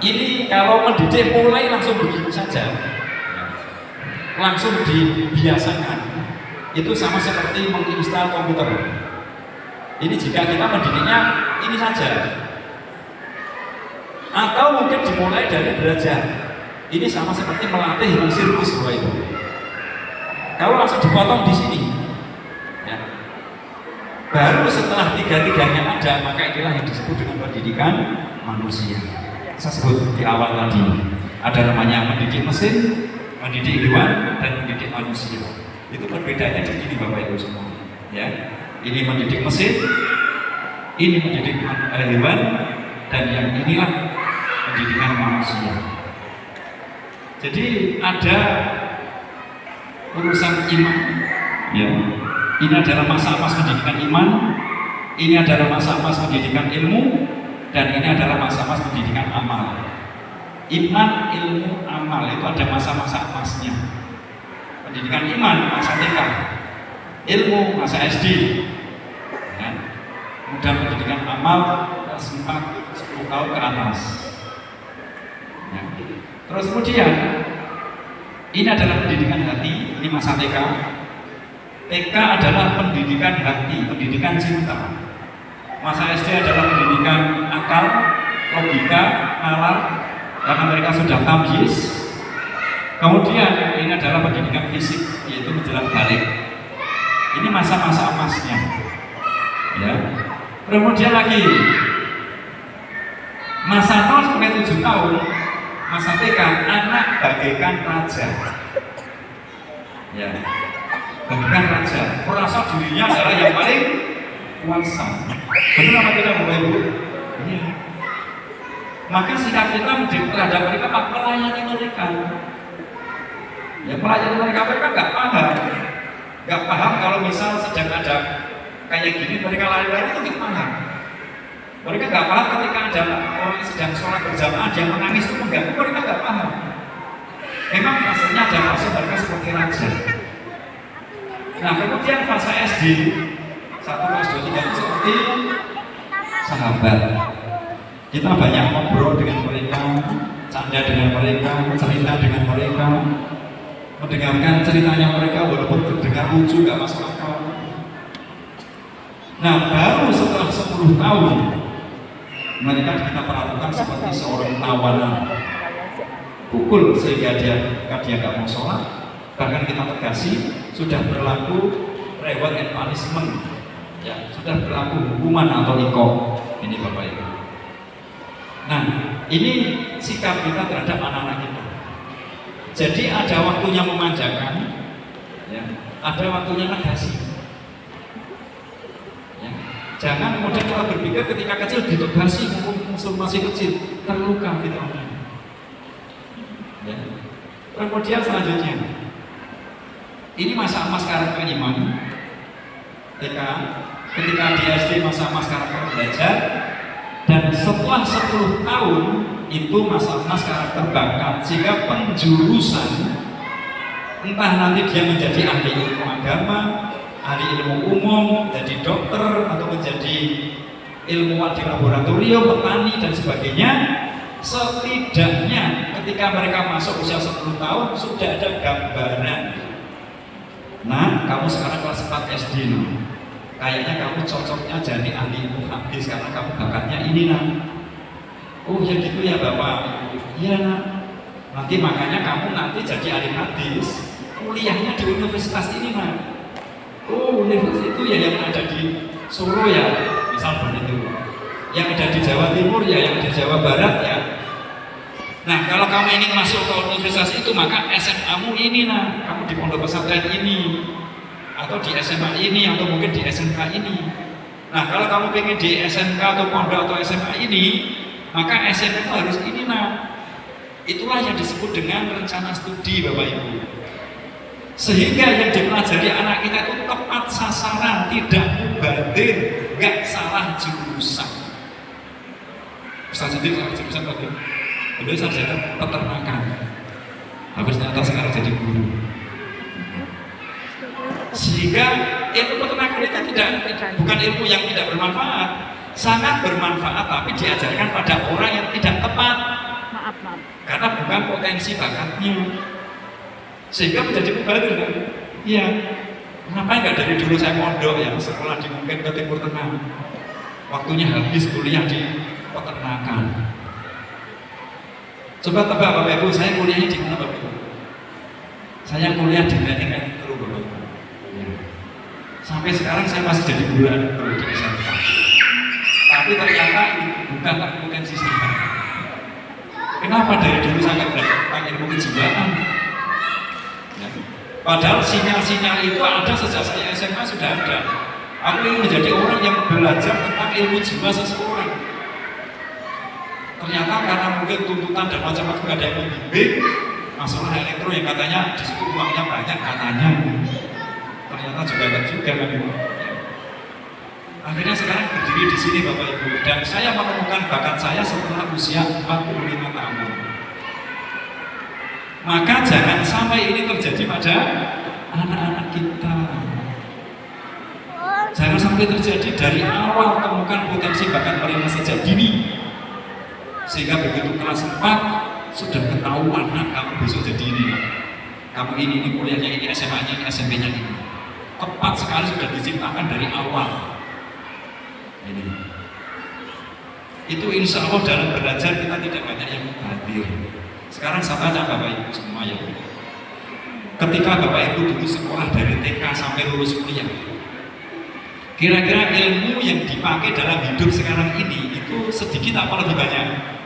Speaker 2: ini kalau mendidik mulai langsung begitu saja, langsung dibiasakan. Itu sama seperti menginstal komputer. Ini jika kita mendidiknya ini saja. Atau mungkin dimulai dari belajar. Ini sama seperti melatih hewan sirkus Bapak Ibu. Kalau langsung dipotong di sini, ya. Baru setelah tiga-tiganya ada, maka inilah yang disebut dengan pendidikan manusia. Saya sebut di awal tadi, ada namanya mendidik mesin, mendidik hewan, dan mendidik manusia. Itu perbedaannya di sini Bapak Ibu semua. Ya, ini mendidik mesin, ini mendidik hewan, dan yang inilah pendidikan manusia. Jadi ada urusan iman. Ya. Ini adalah masa-masa pendidikan iman, ini adalah masa-masa pendidikan ilmu, dan ini adalah masa-masa pendidikan amal. Iman, ilmu, amal itu ada masa-masa emasnya. Pendidikan iman masa TK, ilmu masa SD, ya. Kemudian pendidikan amal 4-10 tahun ke atas. Ya. Terus kemudian ini adalah pendidikan hati, ini masa TK. TK adalah pendidikan hati, pendidikan cinta. Masa SD adalah pendidikan akal, logika, nalar, karena mereka sudah tamyiz. Kemudian ini adalah pendidikan fisik, yaitu menjelang balik. Ini masa-masa emasnya. Ya. Kemudian lagi masa 0 sampai 7 tahun, masa TK, anak bagaikan raja. Ya. Bagaikan raja, merasa dirinya adalah yang paling kuasa. Benar apa tidak Bapak Ibu? Iya. Maka sikap kita terhadap mereka melayani mereka. Ya melayani mereka nggak paham kalau misal sedang ada kayak gini mereka lari-lari itu nggak paham. Mereka nggak paham ketika ada orang sedang sholat berjamaah dia menangis itu mengganggu, mereka nggak paham. Memang rasanya ada fase mereka seperti raja. Nah kemudian fase SD 1, 2, 3 itu seperti sahabat. Kita banyak ngobrol dengan mereka, canda dengan mereka, cerita dengan mereka, mendengarkan ceritanya mereka walaupun terdengar lucu gak masuk akal. Nah baru setelah 10 tahun mereka kita perlakukan seperti seorang tawanan, pukul sehingga dia gak mau sholat, bahkan kita tegasi, sudah berlaku reward and punishment, ya, sudah berlaku hukuman atau ikop. Ini Bapak Ibu. Nah, ini sikap kita terhadap anak-anak kita. Jadi ada waktunya memanjakan, ya, ada waktunya negasi. Ya. Jangan kemudian kita berpikir ketika kecil ditugasi, musuh masih kecil, terluka fitrahnya. Ya. Kemudian selanjutnya, ini masa emas karakter iman. TK, ketika di SD masa emas karakter belajar, dan setelah 10 tahun itu masa emas karakter bakat, sehingga penjurusan entah nanti dia menjadi ahli ilmu agama, ahli ilmu umum, jadi dokter, atau menjadi ilmuwan di laboratorium, petani dan sebagainya. Setidaknya ketika mereka masuk usia 10 tahun sudah ada gambaran. Nah, kamu sekarang kelas 4 SD nih. Kayaknya kamu cocoknya jadi ahli ilmu hadis karena kamu bakatnya ini nah. Oh ya gitu ya Bapak. Iya nah. Nanti makanya kamu nanti jadi ahli hadis, kuliahnya di universitas ini nah. Oh universitas itu ya yang ada di Solo ya, misal begitu. Yang ada di Jawa Timur ya, yang di Jawa Barat ya. Nah kalau kamu ingin masuk ke universitas itu maka SMA-mu ini nah, kamu di pondok pesantren ini, atau di SMA ini, atau mungkin di SMK ini. Nah kalau kamu pengen di SMK atau pondok atau SMA ini, maka SMA itu harus ini nah. Itulah yang disebut dengan rencana studi Bapak Ibu. Sehingga yang dipelajari anak kita itu tepat sasaran, tidak mubazir, gak salah jurusan. Ustaz sendiri salah jurusan lagi. Dulu sarjana peternakan, habis ternyata sekarang jadi guru. Sehingga ilmu peternakan itu bukan ilmu yang tidak bermanfaat, sangat bermanfaat, tapi diajarkan pada orang yang tidak tepat.
Speaker 3: Maaf.
Speaker 2: Karena bukan potensi bakatnya, sehingga menjadi mubazir kan? Iya. Kenapa nggak dari dulu saya mondok ya, sekolah di mungkin ke Timur Tengah, waktunya habis kuliah di peternakan. Coba tebak Bapak Ibu, saya kuliahnya di mana Bapak Ibu? Saya kuliah di teknik elektro Bapak Ibu. Ya. Sampai sekarang saya masih jadi guru di SMK. Tapi ternyata bukan potensi saya. Kenapa dari dulu saya nggak belajar tentang ilmu kejiwaan? Ya. Padahal sinyal-sinyal itu ada sejak saya SMA sudah ada. Aku ingin menjadi orang yang belajar tentang ilmu jiwa seseorang. Ternyata karena mungkin tuntutan dan macam-macam ada yang membimbing masalah elektro yang katanya di situ uangnya banyak katanya. Ternyata juga kan Ibu. Akhirnya sekarang berdiri di sini Bapak Ibu, dan saya menemukan bakat saya setelah usia 45 tahun. Maka jangan sampai ini terjadi pada anak-anak kita. Jangan sampai terjadi dari awal, temukan potensi bakat mereka sejak dini. Sehingga begitu kelas 4 sudah ketahuan, nah kamu besok jadi ini, kamu ini kuliahnya ini, SMA-nya ini, SMP-nya ini. Tepat sekali sudah diciptakan dari awal. Ini. Itu insya Allah dalam belajar kita tidak banyak yang hadir. Sekarang saya tanya Bapak Ibu semua ya. Ketika Bapak Ibu dulu sekolah dari TK sampai lulus kuliah, kira-kira ilmu yang dipakai dalam hidup sekarang ini itu sedikit apa lebih banyak?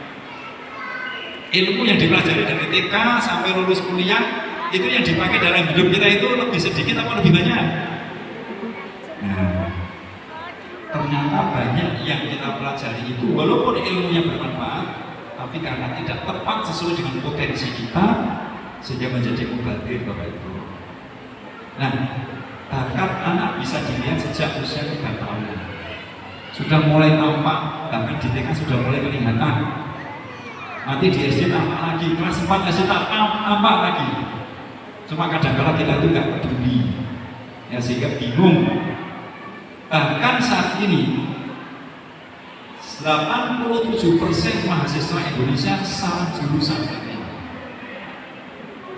Speaker 2: Ilmu yang dipelajari dari TK sampai lulus kuliah itu yang dipakai dalam hidup kita itu lebih sedikit apa lebih banyak? Nah, ternyata banyak yang kita pelajari itu walaupun ilmunya bermanfaat, tapi karena tidak tepat sesuai dengan potensi kita sehingga menjadi mubazir Bapak Ibu. Nah, bakat anak bisa dilihat sejak usia 3 tahun. Sudah mulai tampak, bahkan di TK sudah mulai kelihatan. Nanti di SD tampak lagi, kelas 4 SD tampak lagi. Cuma kadang-kadang kita itu nggak peduli, ya sehingga bingung. Bahkan saat ini 87% mahasiswa Indonesia salah jurusan.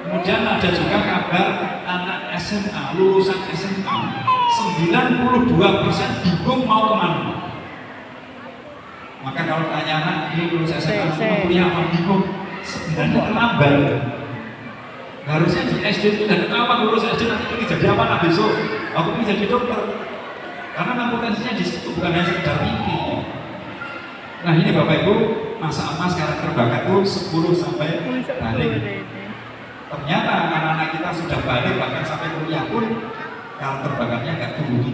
Speaker 2: Kemudian ada juga kabar anak SMA, lulusan SMA 92% bingung mau kemana. Maka kalau tanya anak ini lulus SMA mau kuliah apa, bingung, sebenarnya terlambat. Harusnya di SD itu udah ketahuan lulus SD nanti ini jadi apa nak besok? Aku ingin jadi dokter. Karena potensinya di situ bukan hanya sekedar mimpi. Nah ini Bapak Ibu, masa emas karakter bakat itu 10 sampai balik. Ternyata anak-anak kita sudah balik, bahkan sampai kuliah pun karakter bakatnya nggak tumbuh.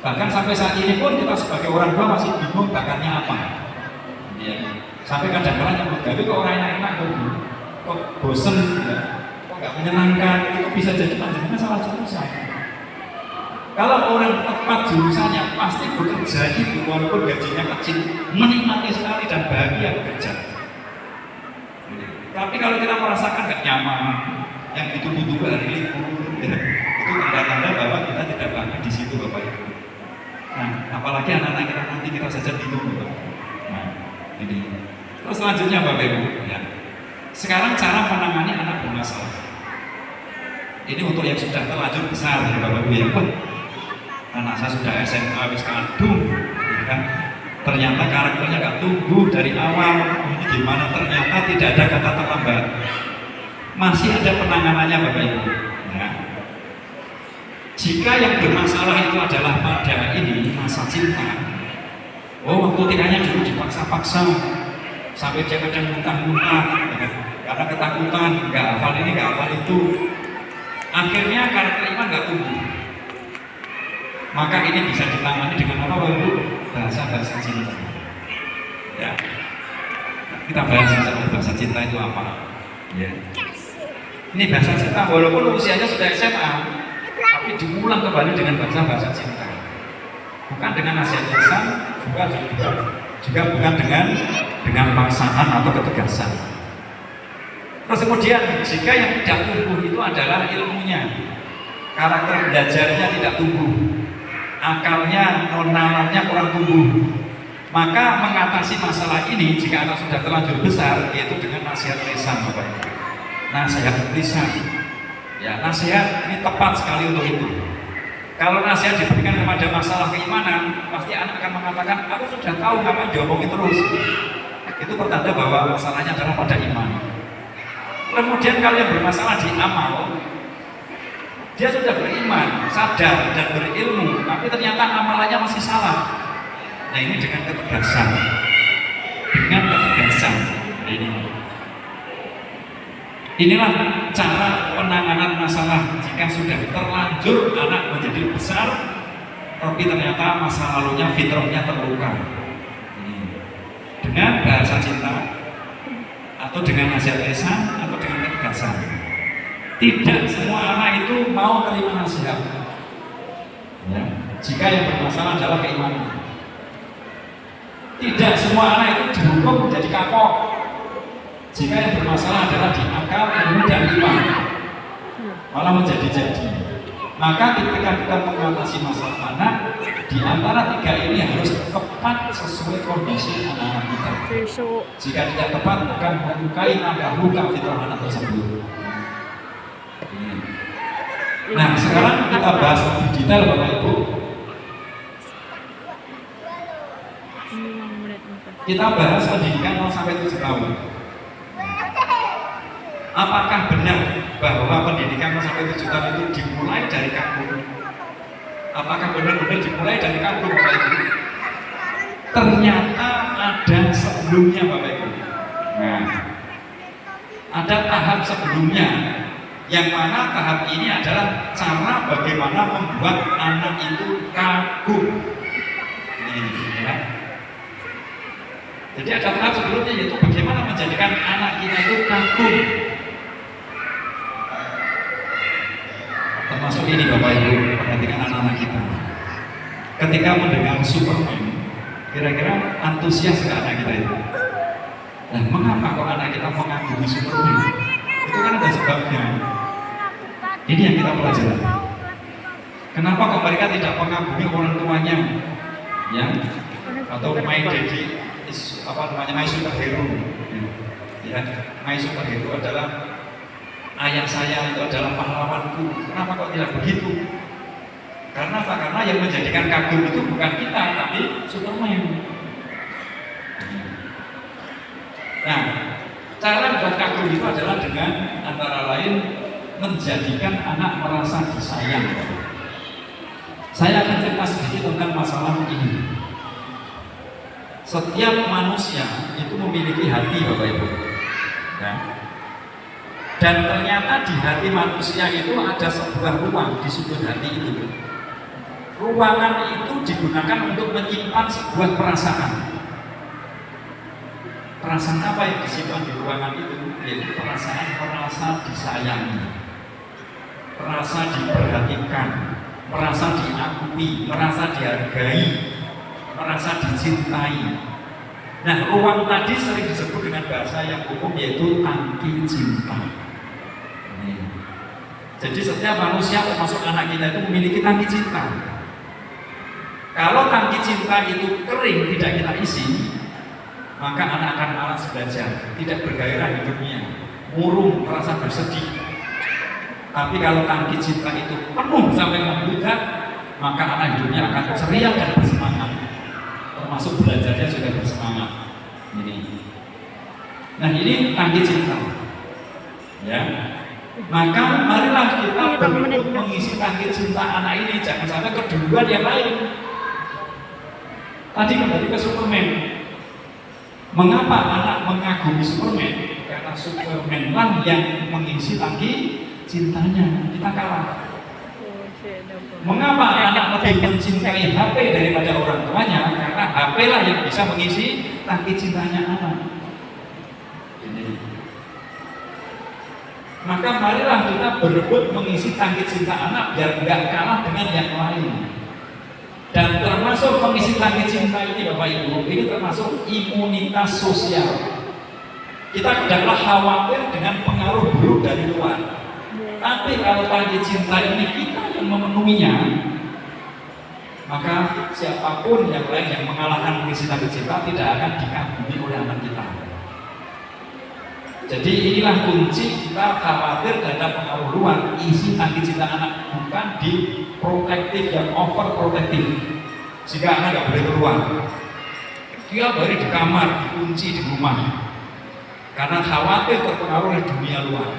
Speaker 2: Bahkan sampai saat ini pun kita sebagai orang tua masih bingung bakatnya apa. Ya. Sampai kadang-kadang yang menggawe kok orang enak-enak kok bosen, ya. Kok nggak menyenangkan, itu bisa jadi panjangannya salah jurusan. Kalau orang tepat jurusannya pasti bekerja itu walaupun gajinya kecil, menikmati sekali dan bahagia bekerja. Tapi kalau kita merasakan nggak nyaman, yang itu butuh hari libur, ya, itu tanda-tanda bahwa kita tidak bahagia di situ Bapak Ibu. Nah, apalagi anak-anak kita nanti kita saja bingung Bapak. Nah, ini. Terus selanjutnya Bapak Ibu, ya. Sekarang cara menangani anak bermasalah. Ini untuk yang sudah terlanjur besar ya Bapak Ibu ya. Anak saya sudah SMA habis kandung, ya kan? Ternyata karakternya nggak tumbuh dari awal. Ini gimana? Ternyata tidak ada kata terlambat. Masih ada penanganannya Bapak Ibu. Ya. Jika yang bermasalah itu adalah pada ini masa cinta, waktu tikanya dulu dipaksa-paksa sampai dia kadang muntah-muntah, ya. Karena ketakutan, nggak hafal ini, nggak hafal itu. Akhirnya karakter iman nggak tumbuh. Maka ini bisa ditangani dengan apa Bapak? Bahasa-bahasa cinta. Ya. Kita bahas bahasa cinta itu apa? Ya. Ini bahasa cinta walaupun usianya sudah SMA, tapi diulang kembali dengan bahasa cinta. Bukan dengan nasihat lisan, juga bukan dengan paksaan atau ketegasan. Terus kemudian jika yang tidak tumbuh itu adalah ilmunya, karakter belajarnya tidak tumbuh, akalnya, non-nalarnya kurang tumbuh, Maka mengatasi masalah ini jika anak sudah terlanjur besar, yaitu dengan nasihat lisan, Bapak Ibu. Nasihat lisan. Ya, nasihat ini tepat sekali untuk itu. Kalau nasihat diberikan kepada masalah keimanan, pasti anak akan mengatakan, aku sudah tahu, ngapain diomongin terus. Itu pertanda bahwa masalahnya adalah pada iman. Kemudian kalau yang bermasalah di amal, dia sudah beriman, sadar dan berilmu, tapi ternyata amalannya masih salah. Nah, ini dengan ketegasan, inilah cara penanganan masalah jika sudah terlanjur anak menjadi besar, tapi ternyata masa lalunya fitrahnya terluka. Dengan bahasa cinta, atau dengan nasihat lisan, atau dengan ketegasan. Tidak semua anak itu mau terima nasihat. Ya, jika yang bermasalah adalah keimanan. Tidak semua anak itu dihukum menjadi kapok. Jika yang bermasalah adalah di akal, ilmu, dan iman, malah menjadi-jadi. Maka ketika kita mengatasi masalah anak, di antara tiga ini harus tepat sesuai kondisi anak-anak kita. Jika tidak tepat, akan melukai nambah luka fitrah anak tersebut. Nah, sekarang kita bahas lebih detail, Bapak Ibu. Kita bahas pendidikan 0 sampai 7 tahun. Apakah benar bahwa pendidikan 0 sampai 7 tahun itu dimulai dari kampung? Apakah benar-benar dimulai dari kampung, Bapak Ibu? Ternyata ada sebelumnya, Bapak Ibu. Nah, ada tahap sebelumnya, yang mana tahap ini adalah cara bagaimana membuat anak itu kagum. Ini, ya. Jadi ada tahap sebelumnya, yaitu bagaimana menjadikan anak kita itu kagum. Termasuk ini, Bapak Ibu, perhatikan anak-anak kita. Ketika mendengar Superman, kira-kira antusias ke anak kita itu? Nah, mengapa kok anak kita mengagumi Superman? Itu kan ada sebabnya. Ini yang kita pelajari. Kenapa kok mereka tidak mengagumi orang tuanya? Ya, atau main jadi my superhero. Ya, my superhero adalah ayah saya, itu adalah pahlawanku. Kenapa kok tidak begitu? Karena apa? Karena yang menjadikan kagum itu bukan kita, tapi Superman. Nah, cara buat kagum itu adalah dengan antara lain menjadikan anak merasa disayang. Saya akan cerita sedikit tentang masalah ini. Setiap manusia itu memiliki hati, Bapak Ibu. Ya. Dan ternyata di hati manusia itu ada sebuah ruang di sudut hati itu. Ruangan itu digunakan untuk menyimpan sebuah perasaan. Perasaan apa yang disimpan di ruangan itu? Yaitu perasaan merasa disayangi, merasa diperhatikan, merasa diakui, merasa dihargai, merasa dicintai. Nah, ruang tadi sering disebut dengan bahasa yang umum, yaitu tangki cinta. Jadi setiap manusia termasuk anak kita itu memiliki tangki cinta. Kalau tangki cinta itu kering, tidak kita isi, maka anak akan malas belajar, tidak bergairah hidupnya, murung, merasa bersedih. Tapi kalau tangki cinta itu penuh sampai membludak, maka anak hidupnya akan ceria dan bersemangat, termasuk belajarnya juga bersemangat. Ini. Nah, ini tangki cinta. Ya. Maka marilah kita berbentuk mengisi tangki cinta anak ini, jangan sampai keduluan yang lain. Tadi kembali ke Superman. Mengapa anak mengagumi Superman? Karena Superman lah yang mengisi tangki cintanya. Kita kalah. Mengapa anak lebih mencintai HP daripada orang tuanya? Karena HP lah yang bisa mengisi tangki cintanya anak. Maka marilah kita berebut mengisi tangki cinta anak biar nggak kalah dengan yang lain. Dan termasuk mengisi tangki cinta ini, Bapak Ibu, ini termasuk imunitas sosial. Kita tidaklah khawatir dengan pengaruh buruk dari luar. Tapi kalau tangki cinta ini kita yang memenuhinya, maka siapapun yang lain yang mengalahkan mengisi tangki cinta tidak akan dikagumi oleh anak kita. Jadi inilah kunci kita khawatir terhadap pengaruh luar, isi tangki cinta anak, bukan di protektif yang over protektif. Jika anak nggak boleh keluar, dia baru di kamar, dikunci di rumah, karena khawatir terpengaruh oleh dunia luar.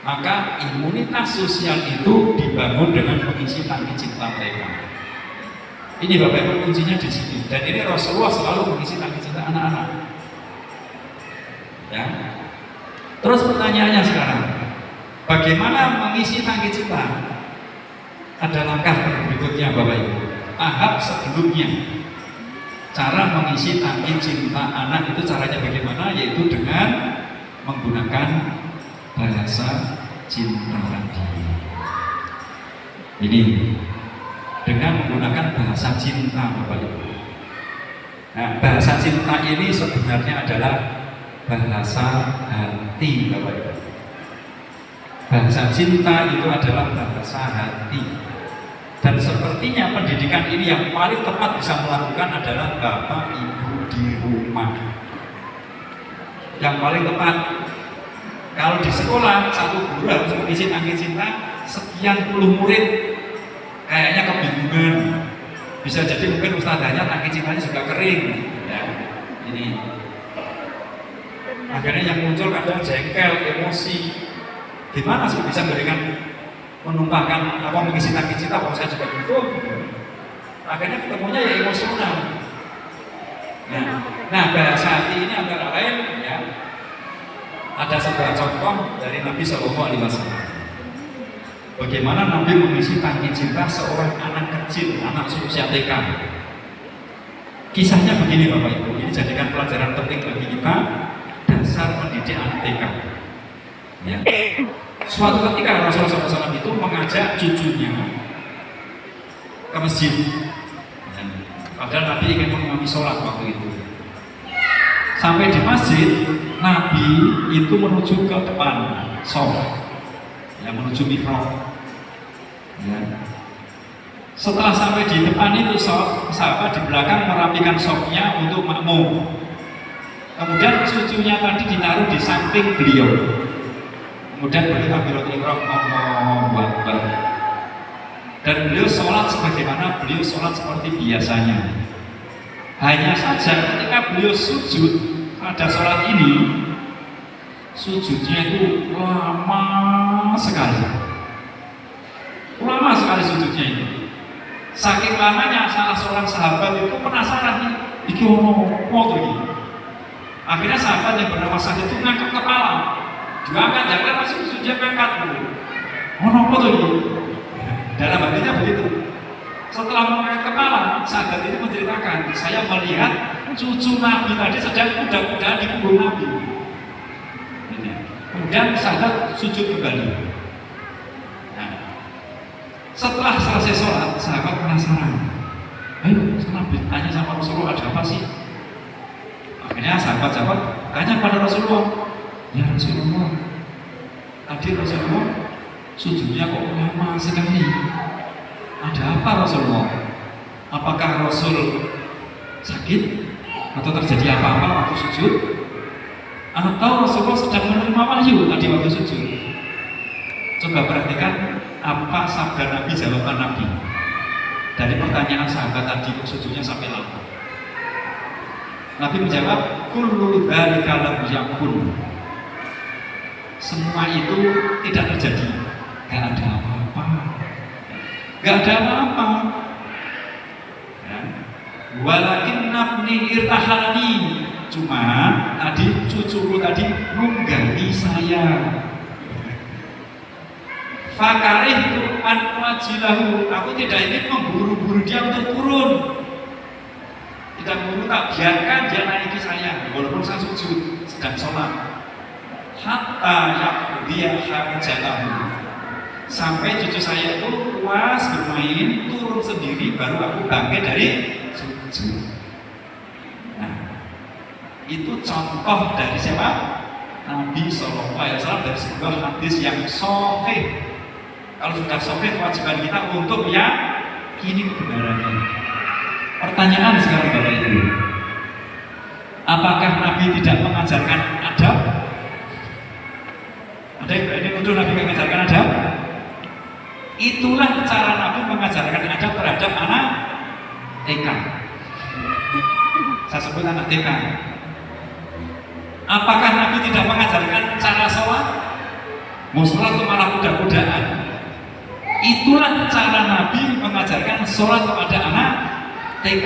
Speaker 2: Maka imunitas sosial itu dibangun dengan mengisi tangki cinta mereka. Ini Bapak Ibu kuncinya di sini. Dan ini Rasulullah selalu mengisi tangki cinta anak-anak. Ya. Terus pertanyaannya sekarang, bagaimana mengisi tangki cinta? Ada langkah berikutnya Bapak Ibu. Tahap sebelumnya, cara mengisi tangki cinta anak itu caranya bagaimana? Yaitu dengan menggunakan bahasa cinta tadi. Ini dengan menggunakan bahasa cinta Bapak Ibu. Nah, bahasa cinta ini sebenarnya adalah bahasa hati Bapak Ibu. Bahasa cinta itu adalah bahasa hati. Dan sepertinya pendidikan ini yang paling tepat bisa melakukan adalah Bapak Ibu di rumah. Yang paling tepat, kalau di sekolah satu guru harus mengisi tangki cinta sekian puluh murid, kayaknya kebingungan. Bisa jadi mungkin ustadzanya tangki cintanya juga kering. Ya, ini akhirnya yang muncul kadang jengkel, emosi. Gimana sih bisa memberikan menumpahkan apa mengisi tangki cinta kalau saya juga gitu? Akhirnya ketemunya ya emosional. Nah, bahasa hati ini antara lain ya, ada sebuah contoh dari Nabi Shallallahu Alaihi Wasallam. Bagaimana Nabi mengisi tangki cinta seorang anak kecil, anak usia TK. Kisahnya begini Bapak Ibu, ini jadikan pelajaran penting bagi kita, dasar mendidik anak TK. Ya. Suatu ketika Rasulullah SAW itu mengajak cucunya ke masjid. Ya. Padahal Nabi ingin mengimami sholat waktu itu. Sampai di masjid, Nabi itu menuju ke depan shaf, ya, menuju mihrab. Ya. Setelah sampai di depan itu shaf, sahabat di belakang merapikan shafnya untuk makmum. Kemudian cucunya tadi ditaruh di samping beliau. Kemudian beliau takbiratul ihram, Allahu Akbar. Dan beliau sholat sebagaimana beliau sholat seperti biasanya. Hanya saja ketika beliau sujud pada sholat ini, sujudnya itu lama sekali. Lama sekali sujudnya itu. Saking lamanya salah seorang sahabat itu penasaran nih, iki ono apa ini? Akhirnya sahabat yang bernama Sa'id itu ngangkat kepala, diangkat, jangan masih sujud ngangkat dulu. Ono apa ini? Dalam hatinya begitu. Setelah mengangkat kepala, sahabat ini menceritakan, saya melihat cucu Nabi tadi sedang kuda-kudaan di punggung Nabi. Kemudian sahabat sujud kembali. Nah, setelah selesai sholat, sahabat penasaran. Ayo, Nabi tanya sama Rasulullah, ada apa sih? Akhirnya sahabat tanya pada Rasulullah, ya Rasulullah, tadi Rasulullah sujudnya kok lama sekali. Ada apa Rasulullah? Apakah Rasul sakit? Atau terjadi apa-apa waktu sujud? Atau Rasulullah sedang menerima wahyu tadi waktu sujud? Coba perhatikan apa sabda Nabi, jawaban Nabi dari pertanyaan sahabat tadi, sujudnya sampai lama. Nabi menjawab, kullu dzalika lam yakun. Semua itu tidak terjadi. Gak ada apa-apa. Gak ada apa-apa. Ya. Walakin nabni irtahalani. Cuma tadi cucuku tadi nunggangi saya. Fakarihtu an wajilahu. Aku tidak ingin memburu-buru dia untuk turun. Tidak perlu, tak biarkan dia naiki saya walaupun saya sujud sedang sholat. Hatta yaqdiya hajatahu, sampai cucu saya itu puas bermain, turun sendiri, baru aku bangkit dari sujud. Nah, itu contoh dari siapa? Nabi Sallallahu Alaihi Wasallam, dari sebuah hadis yang sahih. Kalau sudah sahih, kewajiban kita untuk yang Ini kebenarannya. Pertanyaan sekarang Bapak Ibu, apakah Nabi tidak mengajarkan adab? Ada yang berani untuk Nabi mengajarkan adab? Itulah cara Nabi mengajarkan adab terhadap anak TK. Saya sebut anak TK. Apakah Nabi tidak mengajarkan cara sholat? Muslah itu malah kuda-kudaan. Itulah cara Nabi mengajarkan sholat kepada anak TK.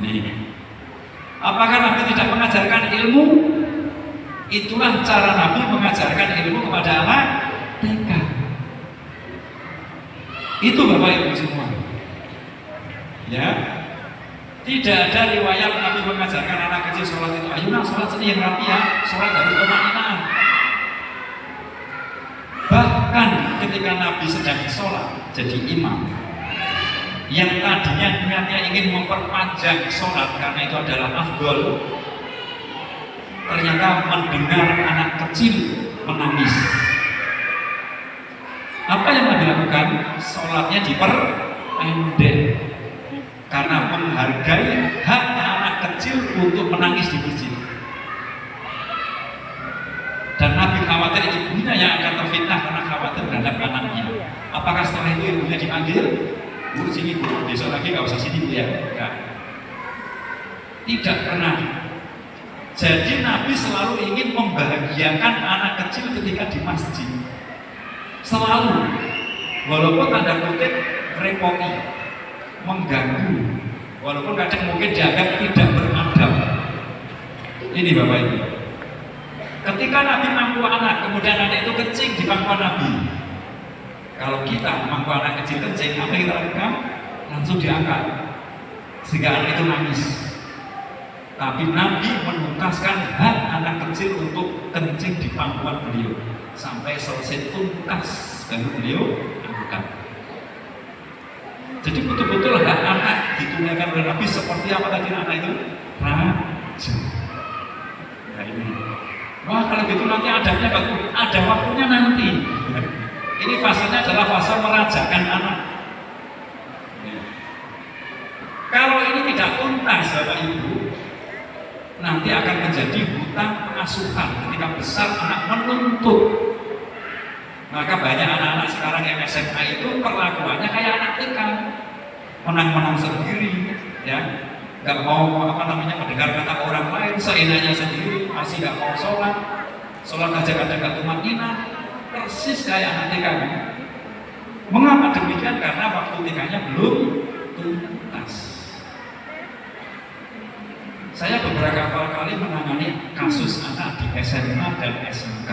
Speaker 2: Ini. Apakah Nabi tidak mengajarkan ilmu? Itulah cara Nabi mengajarkan ilmu kepada anak TK. Itu Bapak Ibu semua. Ya. Tidak ada riwayat Nabi mengajarkan anak kecil sholat itu. Ayo nak sholat sini yang rapi ya. Sholat harus bermakna. Bahkan ketika Nabi sedang sholat jadi imam, yang tadinya niatnya ingin memperpanjang sholat karena itu adalah afdol, ternyata mendengar anak kecil menangis. Apa yang Nabi lakukan? Sholatnya diperpendek karena menghargai hak anak kecil untuk menangis di masjid. Dan Nabi khawatir ibunya yang akan terfitnah karena khawatir terhadap anaknya. Apakah setelah itu ibunya dipanggil? Bu, sini bu, besok lagi nggak usah sini bu ya. Enggak. Tidak pernah. Jadi Nabi selalu ingin membahagiakan anak kecil ketika di masjid. Selalu. Walaupun tanda kutip repoti, mengganggu. Walaupun kadang mungkin dianggap tidak beradab. Ini Bapak Ibu. Ketika Nabi mangku anak, kemudian anak itu kencing di pangkuan Nabi. Kalau kita mangku anak kecil kencing, apa yang kita lakukan? Langsung diangkat, sehingga anak itu nangis. Tapi Nabi menuntaskan hak anak kecil untuk kencing di pangkuan beliau sampai selesai tuntas, baru beliau angkat. Jadi betul-betul hak anak ditunaikan oleh Nabi seperti apa tadi anak itu? Raja. Nah ini. Wah kalau gitu nanti adabnya bagus, ada waktunya nanti. Ini fasenya adalah fase merajakan anak. Kalau ini tidak tuntas Bapak Ibu, nanti akan menjadi hutang pengasuhan ketika besar anak menuntut. Maka banyak anak-anak sekarang yang SMA itu perlakuannya kayak anak TK, menang-menang sendiri, ya. Gak mau mendengar kata orang lain, seenaknya sendiri, masih gak mau sholat aja kadang gak tumanina, persis kayak anak TK. Mengapa demikian? Karena waktu TK-nya belum tuntas. Saya beberapa kali menangani kasus anak di SMA dan SMK.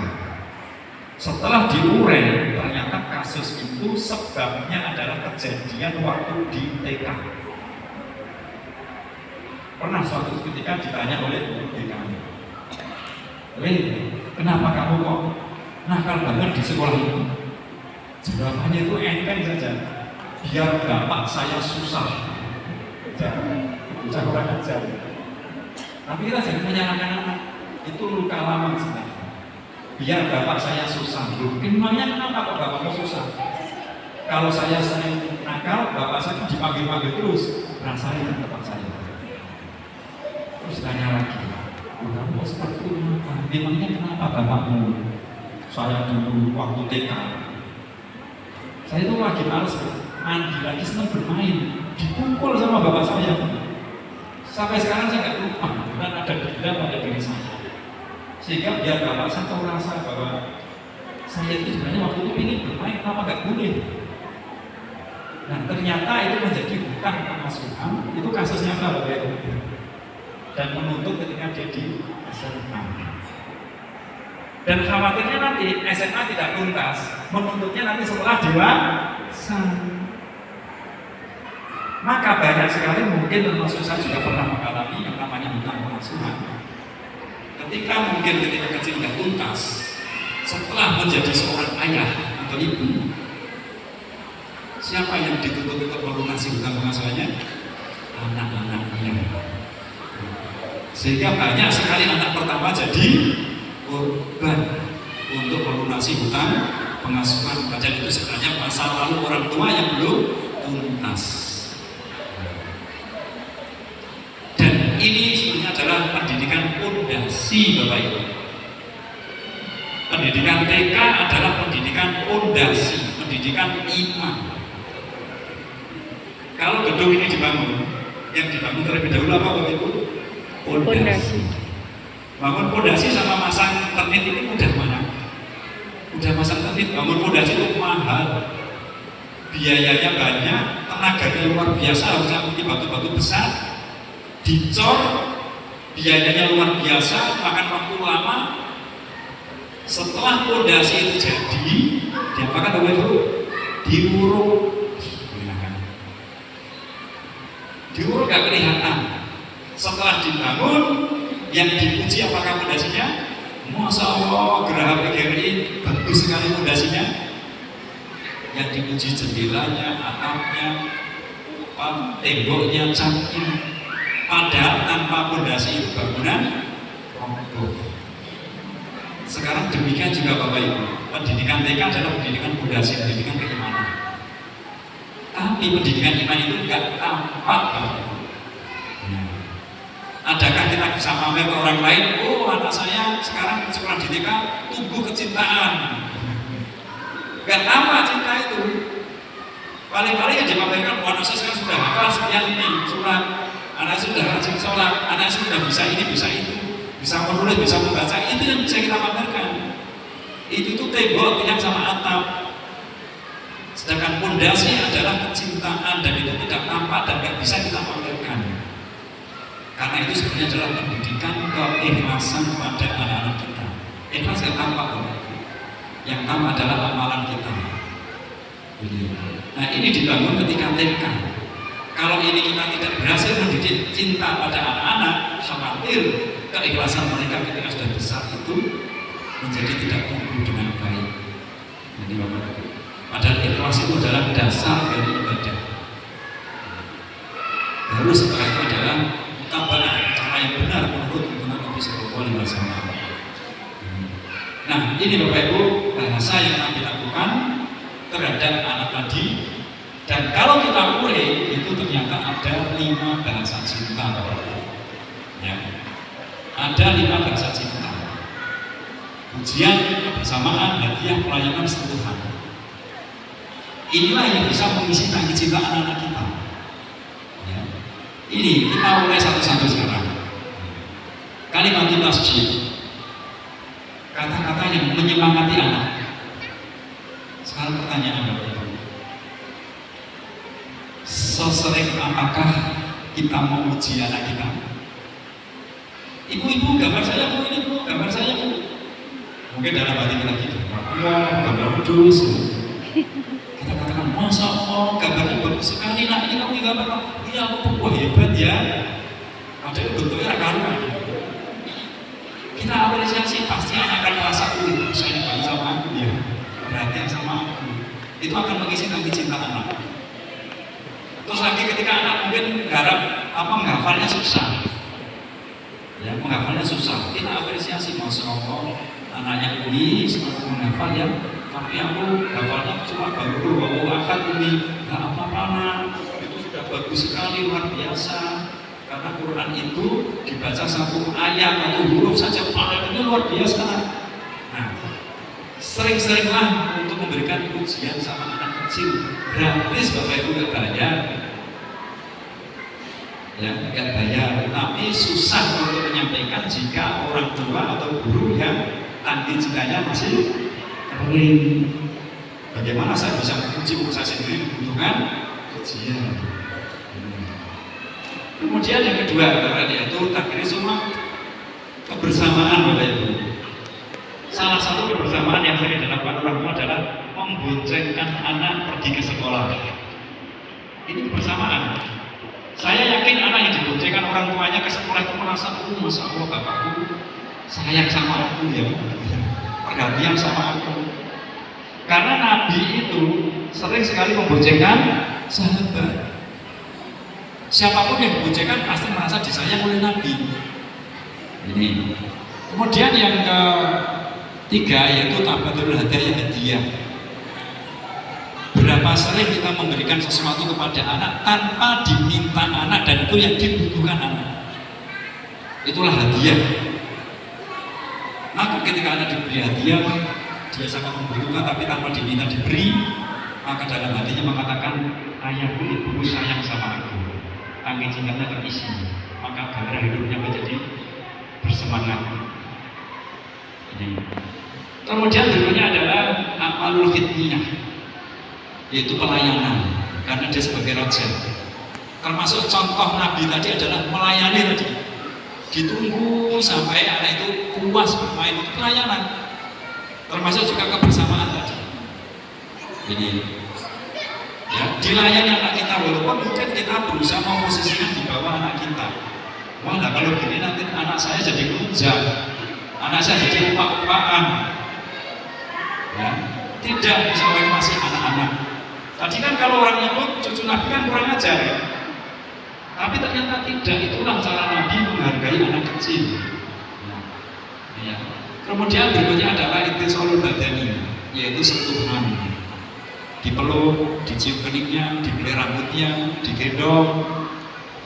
Speaker 2: Setelah diurai, ternyata kasus itu sebabnya adalah kejadian waktu di TK. Pernah suatu ketika ditanya oleh guru di kami, kenapa kamu kok nakal banget di sekolah ini? Jawabannya itu enteng saja, biar bapak saya susah. Jangan kurang ajar. Tapi kita jangan menyalahkan anak, itu luka lama sebenarnya. Biar bapak saya susah. Memangnya kenapa kok bapakmu susah? Kalau saya sering nakal, bapak saya dipanggil-panggil terus, rasain bapak saya. Terus tanya lagi, kamu seperti apa? Memangnya kenapa bapakmu? Saya dulu waktu TK, saya itu lagi males mandi, lagi senang bermain, dipukul sama bapak saya. Sampai sekarang saya nggak lupa, dan ada dendam pada diri saya. Sehingga biar bapak saya tahu rasa bahwa saya itu sebenarnya waktu itu ingin bermain, kenapa nggak boleh? Nah ternyata itu menjadi hutang pengasuhan, itu kasusnya apa Bapak Ibu? Dan menuntut ketika dia di SMA. Dan khawatirnya nanti SMA tidak tuntas, menuntutnya nanti setelah dewasa. Maka banyak sekali mungkin termasuk saya juga pernah mengalami yang namanya hutang pengasuhan. Ketika kecil tidak tuntas, setelah menjadi seorang ayah atau ibu, siapa yang dituntut untuk melunasi hutang pengasuhannya? Anak-anaknya. Sehingga banyak sekali anak pertama jadi korban untuk melunasi hutang pengasuhan. Padahal itu sebenarnya masa lalu orang tua yang belum tuntas. Dan ini sebenarnya adalah pendidikan pondasi, Bapak Ibu. Pendidikan TK adalah pendidikan pondasi, pendidikan iman. Kalau gedung ini dibangun, yang dibangun terlebih dahulu apa Bapak Ibu? Pondasi. Bangun pondasi sama masang termit ini mudah mana? Udah masang termit, bangun pondasi itu mahal, biayanya banyak, tenaganya luar biasa, harusnya pakai batu-batu besar, dicor, biayanya luar biasa, makan waktu lama. Setelah pondasi itu jadi, diapakan Bapak Ibu? Diuruk. Diuruk gak kelihatan. Setelah dibangun, yang dipuji apakah pondasinya? Masya Allah, Geraha PGRI bagus sekali pondasinya. Yang dipuji jendelanya, atapnya, temboknya, catnya. Padahal tanpa pondasi itu bangunan roboh. Sekarang demikian juga Bapak Ibu. Pendidikan TK adalah pendidikan pondasi, pendidikan keimanan. Tapi pendidikan iman itu enggak tampak Bapak Ibu. Adakah kita bisa pamer ke orang lain, oh anak saya sekarang sekolah di TK tumbuh kecintaan. Gak tampak cinta itu. Paling-paling yang dipamerkan, anak saya sekarang sudah hafal sekian ini surat, anak saya sudah rajin sholat, anak saya sudah bisa ini, bisa itu, bisa menulis, bisa membaca, itu yang bisa kita pamerkan. Itu tuh tembok yang sama atap. Sedangkan pondasi adalah kecintaan dan itu tidak tampak dan gak bisa kita pamerkan. Karena itu sebenarnya adalah pendidikan keikhlasan pada anak-anak kita. Ikhlas yang tampak, yang tampak adalah amalan kita. Nah ini dibangun ketika TK. Kalau ini kita tidak berhasil mendidik cinta pada anak-anak, khawatir keikhlasan mereka ketika sudah besar itu menjadi tidak tumbuh dengan baik. Jadi padahal ikhlas itu adalah dasar dari ibadah. Baru setelah itu adalah tambahan cara yang benar menurut tuntunan Nabi Sallallahu Alaihi Wasallam. Nah, ini Bapak Ibu bahasa yang kami lakukan terhadap anak tadi. Dan kalau kita mulai itu ternyata ada 5 bahasa cinta Bapak Ibu. Ya, ada 5 bahasa cinta. Pujian, kebersamaan, hadiah, pelayanan, sentuhan. Inilah yang bisa mengisi tangki cinta anak-anak kita. Ini kita mulai satu-satu sekarang. Kalimat tasjid, kata-kata yang menyemangati anak. Sekarang pertanyaan Bapak Ibu, sesering apakah kita memuji anak kita? Ibu-ibu gambar saya Bu, ini Bu, gambar saya Bu. Mungkin dalam hati kita gitu, gambar kudus. Kita katakan, Masya Allah, gambarnya bagus sekali, nah ini kamu gambar, iya aku wah hebat ya. Padahal bentuknya karuan. Kita apresiasi, pasti anak akan merasa, saya bangga sama aku ya, perhatian sama aku. Itu akan mengisi nanti cinta anak. Terus lagi ketika anak mungkin menghafalnya susah, ya menghafalnya susah, kita apresiasi, Masya Allah, anaknya ini selalu menghafal ya. Tapi aku hafalnya cuma baru akad ini, nggak apa-apa, itu sudah bagus sekali, luar biasa. Karena Quran itu dibaca satu ayat atau huruf saja, pahalanya luar biasa. Nah, sering-seringlah untuk memberikan pujian sama anak kecil, gratis Bapak Ibu, nggak bayar, ya nggak bayar. Tapi susah untuk menyampaikan jika orang tua atau guru yang tangki cintanya masih kering. Bagaimana saya bisa memuji guru saya sendiri membutuhkan pujian. Kemudian yang kedua yaitu takdir semua kebersamaan Bapak Ibu. Salah satu kebersamaan yang sering dilakukan orang tua adalah memboncengkan anak pergi ke sekolah. Ini kebersamaan. Saya yakin anak yang diboncengkan orang tuanya ke sekolah itu merasa, Masya Allah bapakku sayang sama aku ya, perhatian sama aku. Karena Nabi itu sering sekali memboncengkan sahabat. Siapapun yang diboncengkan pasti merasa disayang oleh Nabi. Ini. Kemudian yang ketiga yaitu tabadul hadiah. Berapa Berapa sering kita memberikan sesuatu kepada anak tanpa diminta anak dan itu yang dibutuhkan anak. Itulah hadiah. Maka ketika anak diberi hadiah, dia sangat membutuhkan tapi tanpa diminta diberi, maka dalam hatinya mengatakan, ayahku ibuku sayang sama aku, tangki cintanya terisi, maka gairah hidupnya menjadi bersemangat. Ini. Kemudian berikutnya adalah amalul khidmiyah, yaitu pelayanan, karena dia sebagai raja. Termasuk contoh Nabi tadi adalah melayani tadi. Ditunggu sampai anak itu puas bermain, itu pelayanan. Termasuk juga kebersamaan tadi. Ini ya, dilayani anak kita walaupun mungkin kita berusaha memposisikan di bawah anak kita. Wah, nah kalau gini nanti anak saya jadi kunjang, anak saya jadi upah-upahan. Ya, tidak, misalnya masih anak-anak. Tadi kan kalau orang nyebut cucu Nabi kan kurang ajar ya. Tapi ternyata tidak, itulah cara Nabi menghargai anak kecil. Ya. Kemudian berikutnya adalah ittisalul badani, yaitu sentuhan. Dipeluk, dicium keningnya, dibeli rambutnya, digendong,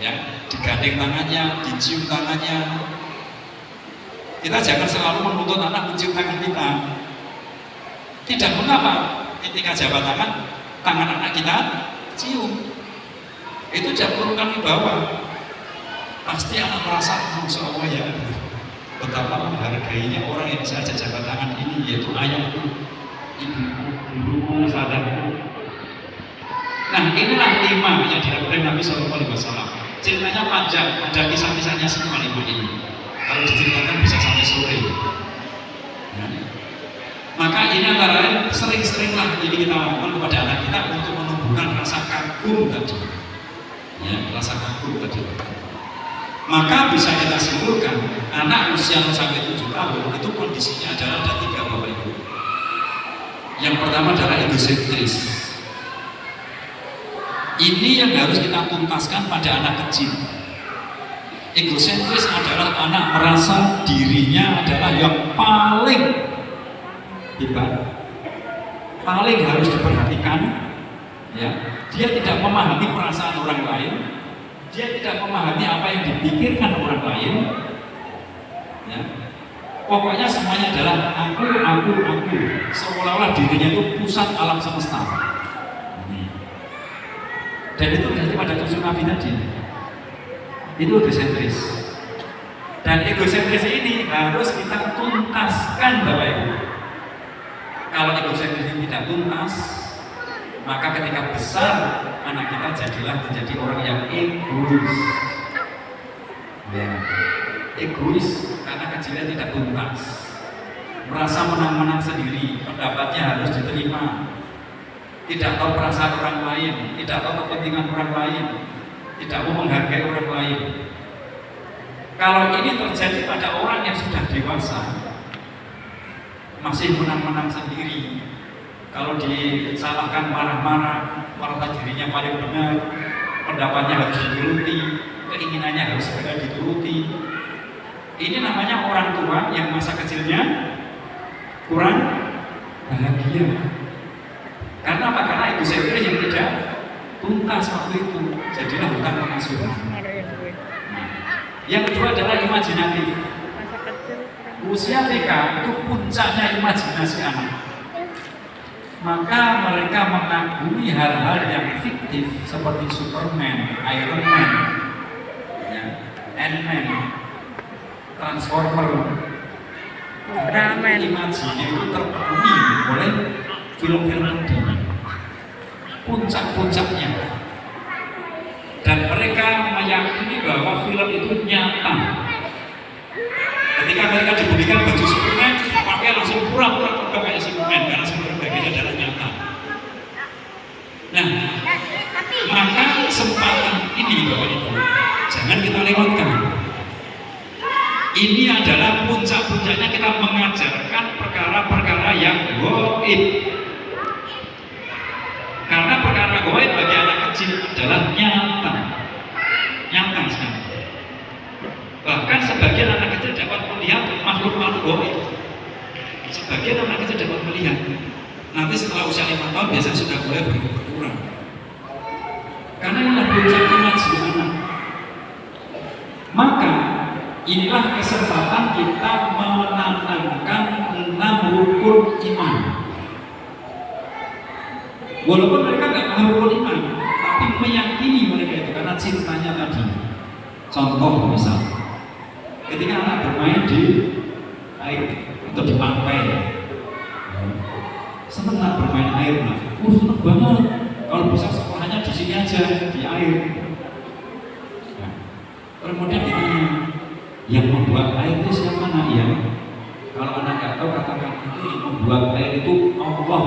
Speaker 2: ya, digandeng tangannya, dicium tangannya. Kita jangan selalu menuntut anak mencium tangan kita. Tidak mengapa ketika jabat tangan anak kita cium. Itu jangan perlu kami bawa. Pasti anak merasa, Masya Allah ya, betapa menghargainya orang yang saya jabat tangan ini, yaitu ayahku, ibuku, guruku, sahabatku. Nah, inilah 5 yang dilakukan Nabi SAW. Ceritanya panjang, ada kisah-kisahnya semua 5 ini. Kalau diceritakan bisa sampai sore. Nah, maka ini antara lain sering-seringlah ini kita lakukan kepada anak kita untuk menumbuhkan rasa kagum tadi. Ya, rasa kagum tadi. Maka bisa kita simpulkan anak usia 0 sampai 7 tahun itu kondisinya adalah ada 3 Bapak Ibu. Yang pertama adalah egosentris. Ini yang harus kita tuntaskan pada anak kecil. Egosentris adalah anak merasa dirinya adalah yang paling hebat, paling harus diperhatikan. Ya, dia tidak memahami perasaan orang lain, dia tidak memahami apa yang dipikirkan orang lain. Ya, pokoknya semuanya adalah aku, seolah-olah dirinya itu pusat alam semesta. Dan itu terjadi pada cucu Nabi tadi. Itu egosentris. Dan egosentris ini harus kita tuntaskan Bapak Ibu. Kalau egosentris ini tidak tuntas, maka ketika besar anak kita jadilah menjadi orang yang egois. Ya. Egois karena kecilnya tidak tuntas, merasa menang-menang sendiri, pendapatnya harus diterima, tidak tahu perasaan orang lain, tidak tahu kepentingan orang lain, tidak mau menghargai orang lain. Kalau ini terjadi pada orang yang sudah dewasa, masih menang-menang sendiri, kalau disalahkan marah-marah, merasa dirinya paling benar, pendapatnya harus dituruti, keinginannya harus segera dituruti. Ini namanya orang tua yang masa kecilnya kurang bahagia. Karena apa? Karena egosentris yang tidak tuntas waktu itu, jadilah bukan pengasuhan. Yang kedua adalah imajinatif. Usia TK itu puncaknya imajinasi anak. Maka mereka mengagumi hal-hal yang fiktif seperti Superman, Iron Man, ya, Ant-Man, Transformer. Karena imajinasi itu terpenuhi oleh film-film tadi, puncak-puncaknya. Dan mereka meyakini bahwa film itu nyata. Ketika mereka diberikan baju Superman, pakai langsung pura-pura terbang kayak Superman, karena Superman bagian adalah nyata. Nah, maka kesempatan ini Bapak Ibu jangan kita lewatkan. Ini adalah puncak-puncaknya kita mengajarkan perkara-perkara yang gaib. Karena perkara gaib bagi anak kecil adalah nyata sekali. Bahkan sebagian anak kecil dapat melihat makhluk-makhluk gaib. Sebagian anak kecil dapat melihat. Nanti setelah usia 5 tahun biasanya sudah mulai berkurang kurang. Karena inilah puncak imaji anak. Maka inilah kesempatan kita menanamkan 6 rukun iman. Walaupun mereka nggak paham rukun iman, tapi meyakini mereka itu karena cintanya tadi. Contoh misal, ketika anak bermain di air atau di pantai, seneng nak bermain air, seneng banget. Kalau bisa sekolahnya di sini aja di air. Nah, kemudian ditanya, yang membuat air itu siapa nak ya? Kalau anak nggak tahu katakan itu yang membuat air itu Allah.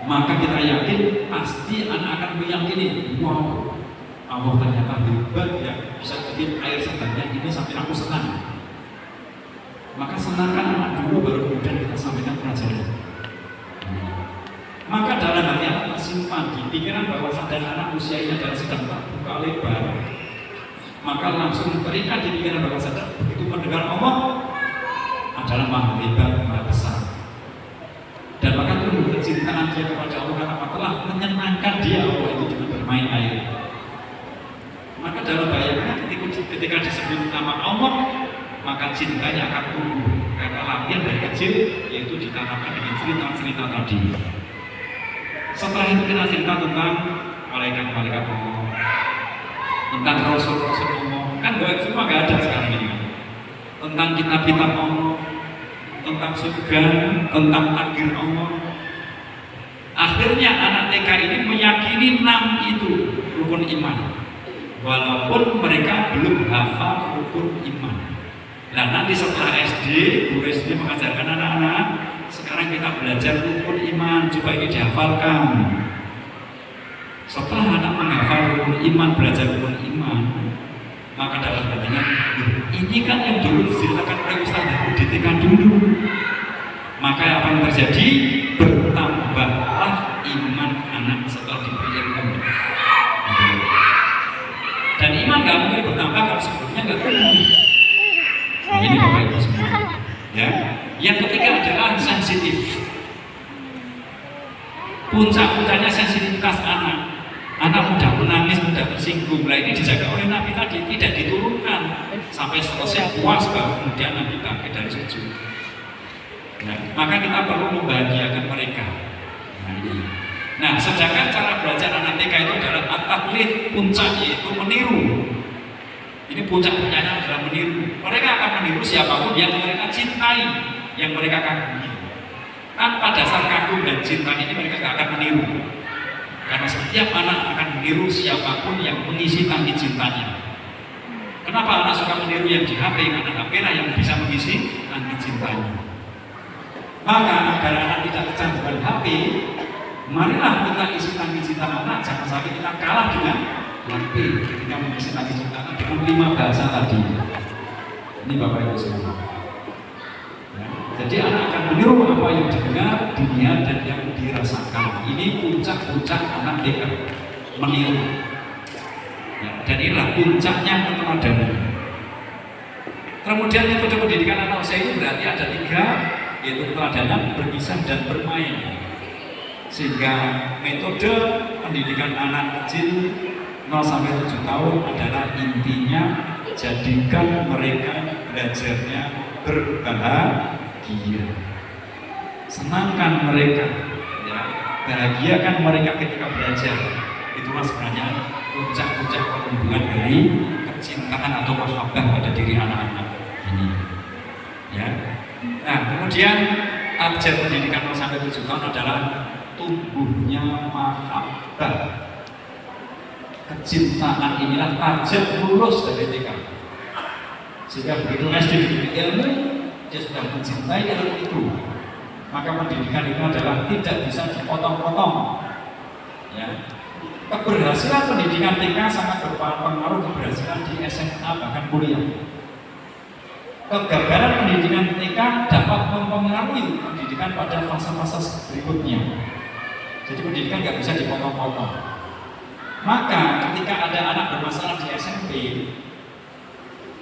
Speaker 2: Maka kita yakin pasti anak akan meyakini, wow, Allah ternyata hebat ya, bisa bikin air sebanyak ini sampai aku senang. Maka senangkan anak dulu baru kemudian kita sampaikan pelajaran. Maka dalam hati anak tersimpan di pikiran bahwa sadar anak usianya adalah sedang terbuka lebar, maka langsung terikat di pikiran bahwa sadar begitu mendengar Allah adalah maha hebat, maha besar. Dan maka tumbuh kecintaan dia kepada Allah karena telah menyenangkan dia Allah itu dengan bermain air. Maka dalam bayangan ketika disebut nama Allah, maka cintanya akan tumbuh karena latihan dari kecil, yaitu ditanamkan dengan cerita-cerita tadi. Setelah itu kita cerita tentang malaikat-malaikat Allah, tentang rasul-rasul Allah. Kan doa semua nggak ada sekarang ini. Tentang kitab-kitab Allah, tentang surga, tentang takdir Allah. Akhirnya anak TK ini meyakini 6 itu rukun iman, walaupun mereka belum hafal rukun iman. Nah nanti setelah SD, guru SD mengajarkan anak-anak, sekarang kita belajar rukun iman, coba ini dihafalkan. Setelah anak menghafal rukun iman, belajar rukun iman, maka dalam hatinya, ini kan yang dulu diceritakan oleh Ustaz di TK dulu. Maka apa yang terjadi? Bertambahlah iman anak setelah diberi ilmu. Dan iman gak mungkin bertambah kalau sebelumnya gak tumbuh. Ini Bapak Ibu semua. Ya. Yang ketiga adalah sensitif. Puncak-puncaknya sensitivitas anak. Anak mudah menangis, mudah tersinggung. Nah ini dijaga oleh Nabi tadi, tidak diturunkan sampai selesai puas baru kemudian Nabi bangkit dari sujud. Nah, maka kita perlu membahagiakan mereka. Nah, sedangkan cara belajar anak TK itu adalah at-taqlid, puncaknya itu meniru. Ini puncak-puncaknya adalah meniru. Mereka akan meniru siapapun yang mereka cintai, yang mereka kagumi. Tanpa dasar kagum dan cinta ini mereka tidak akan meniru. Karena setiap anak akan meniru siapapun yang mengisi tangki cintanya. Kenapa anak suka meniru yang di HP? Karena HP lah yang bisa mengisi tangki cintanya. Maka agar anak tidak kecanduan HP, marilah kita isi tangki cinta anak. Jangan sampai kita kalah dengan HP ketika mengisi tangki cinta anak dengan 5 bahasa tadi. Ini Bapak Ibu semua. Ya, jadi anak akan meniru apa yang didengar, dilihat dan yang dirasakan. Ini puncak-puncak anak TK meniru. Ya, dan inilah puncaknya keteladanan. Kemudian metode pendidikan anak usia ini berarti ada 3, yaitu keteladanan, berkisah dan bermain. Sehingga metode pendidikan anak kecil 0 sampai 7 tahun adalah intinya jadikan mereka belajarnya berbahagia. Senangkan mereka, ya, bahagiakan mereka ketika belajar. Itulah sebenarnya puncak-puncak pertumbuhan dari kecintaan atau mahabbah pada diri anak-anak ini. Ya. Nah, kemudian target pendidikan 0 sampai 7 tahun adalah tumbuhnya mahabbah. Kecintaan inilah target lulus dari TK. Sehingga begitu SD diberi ilmu, dia sudah mencintai ilmu itu. Maka pendidikan itu adalah tidak bisa dipotong-potong. Ya. Keberhasilan pendidikan TK sangat berpengaruh keberhasilan di SMA bahkan kuliah. Kegagalan pendidikan TK dapat mempengaruhi pendidikan pada fase-fase berikutnya. Jadi pendidikan nggak bisa dipotong-potong. Maka ketika ada anak bermasalah di SMP,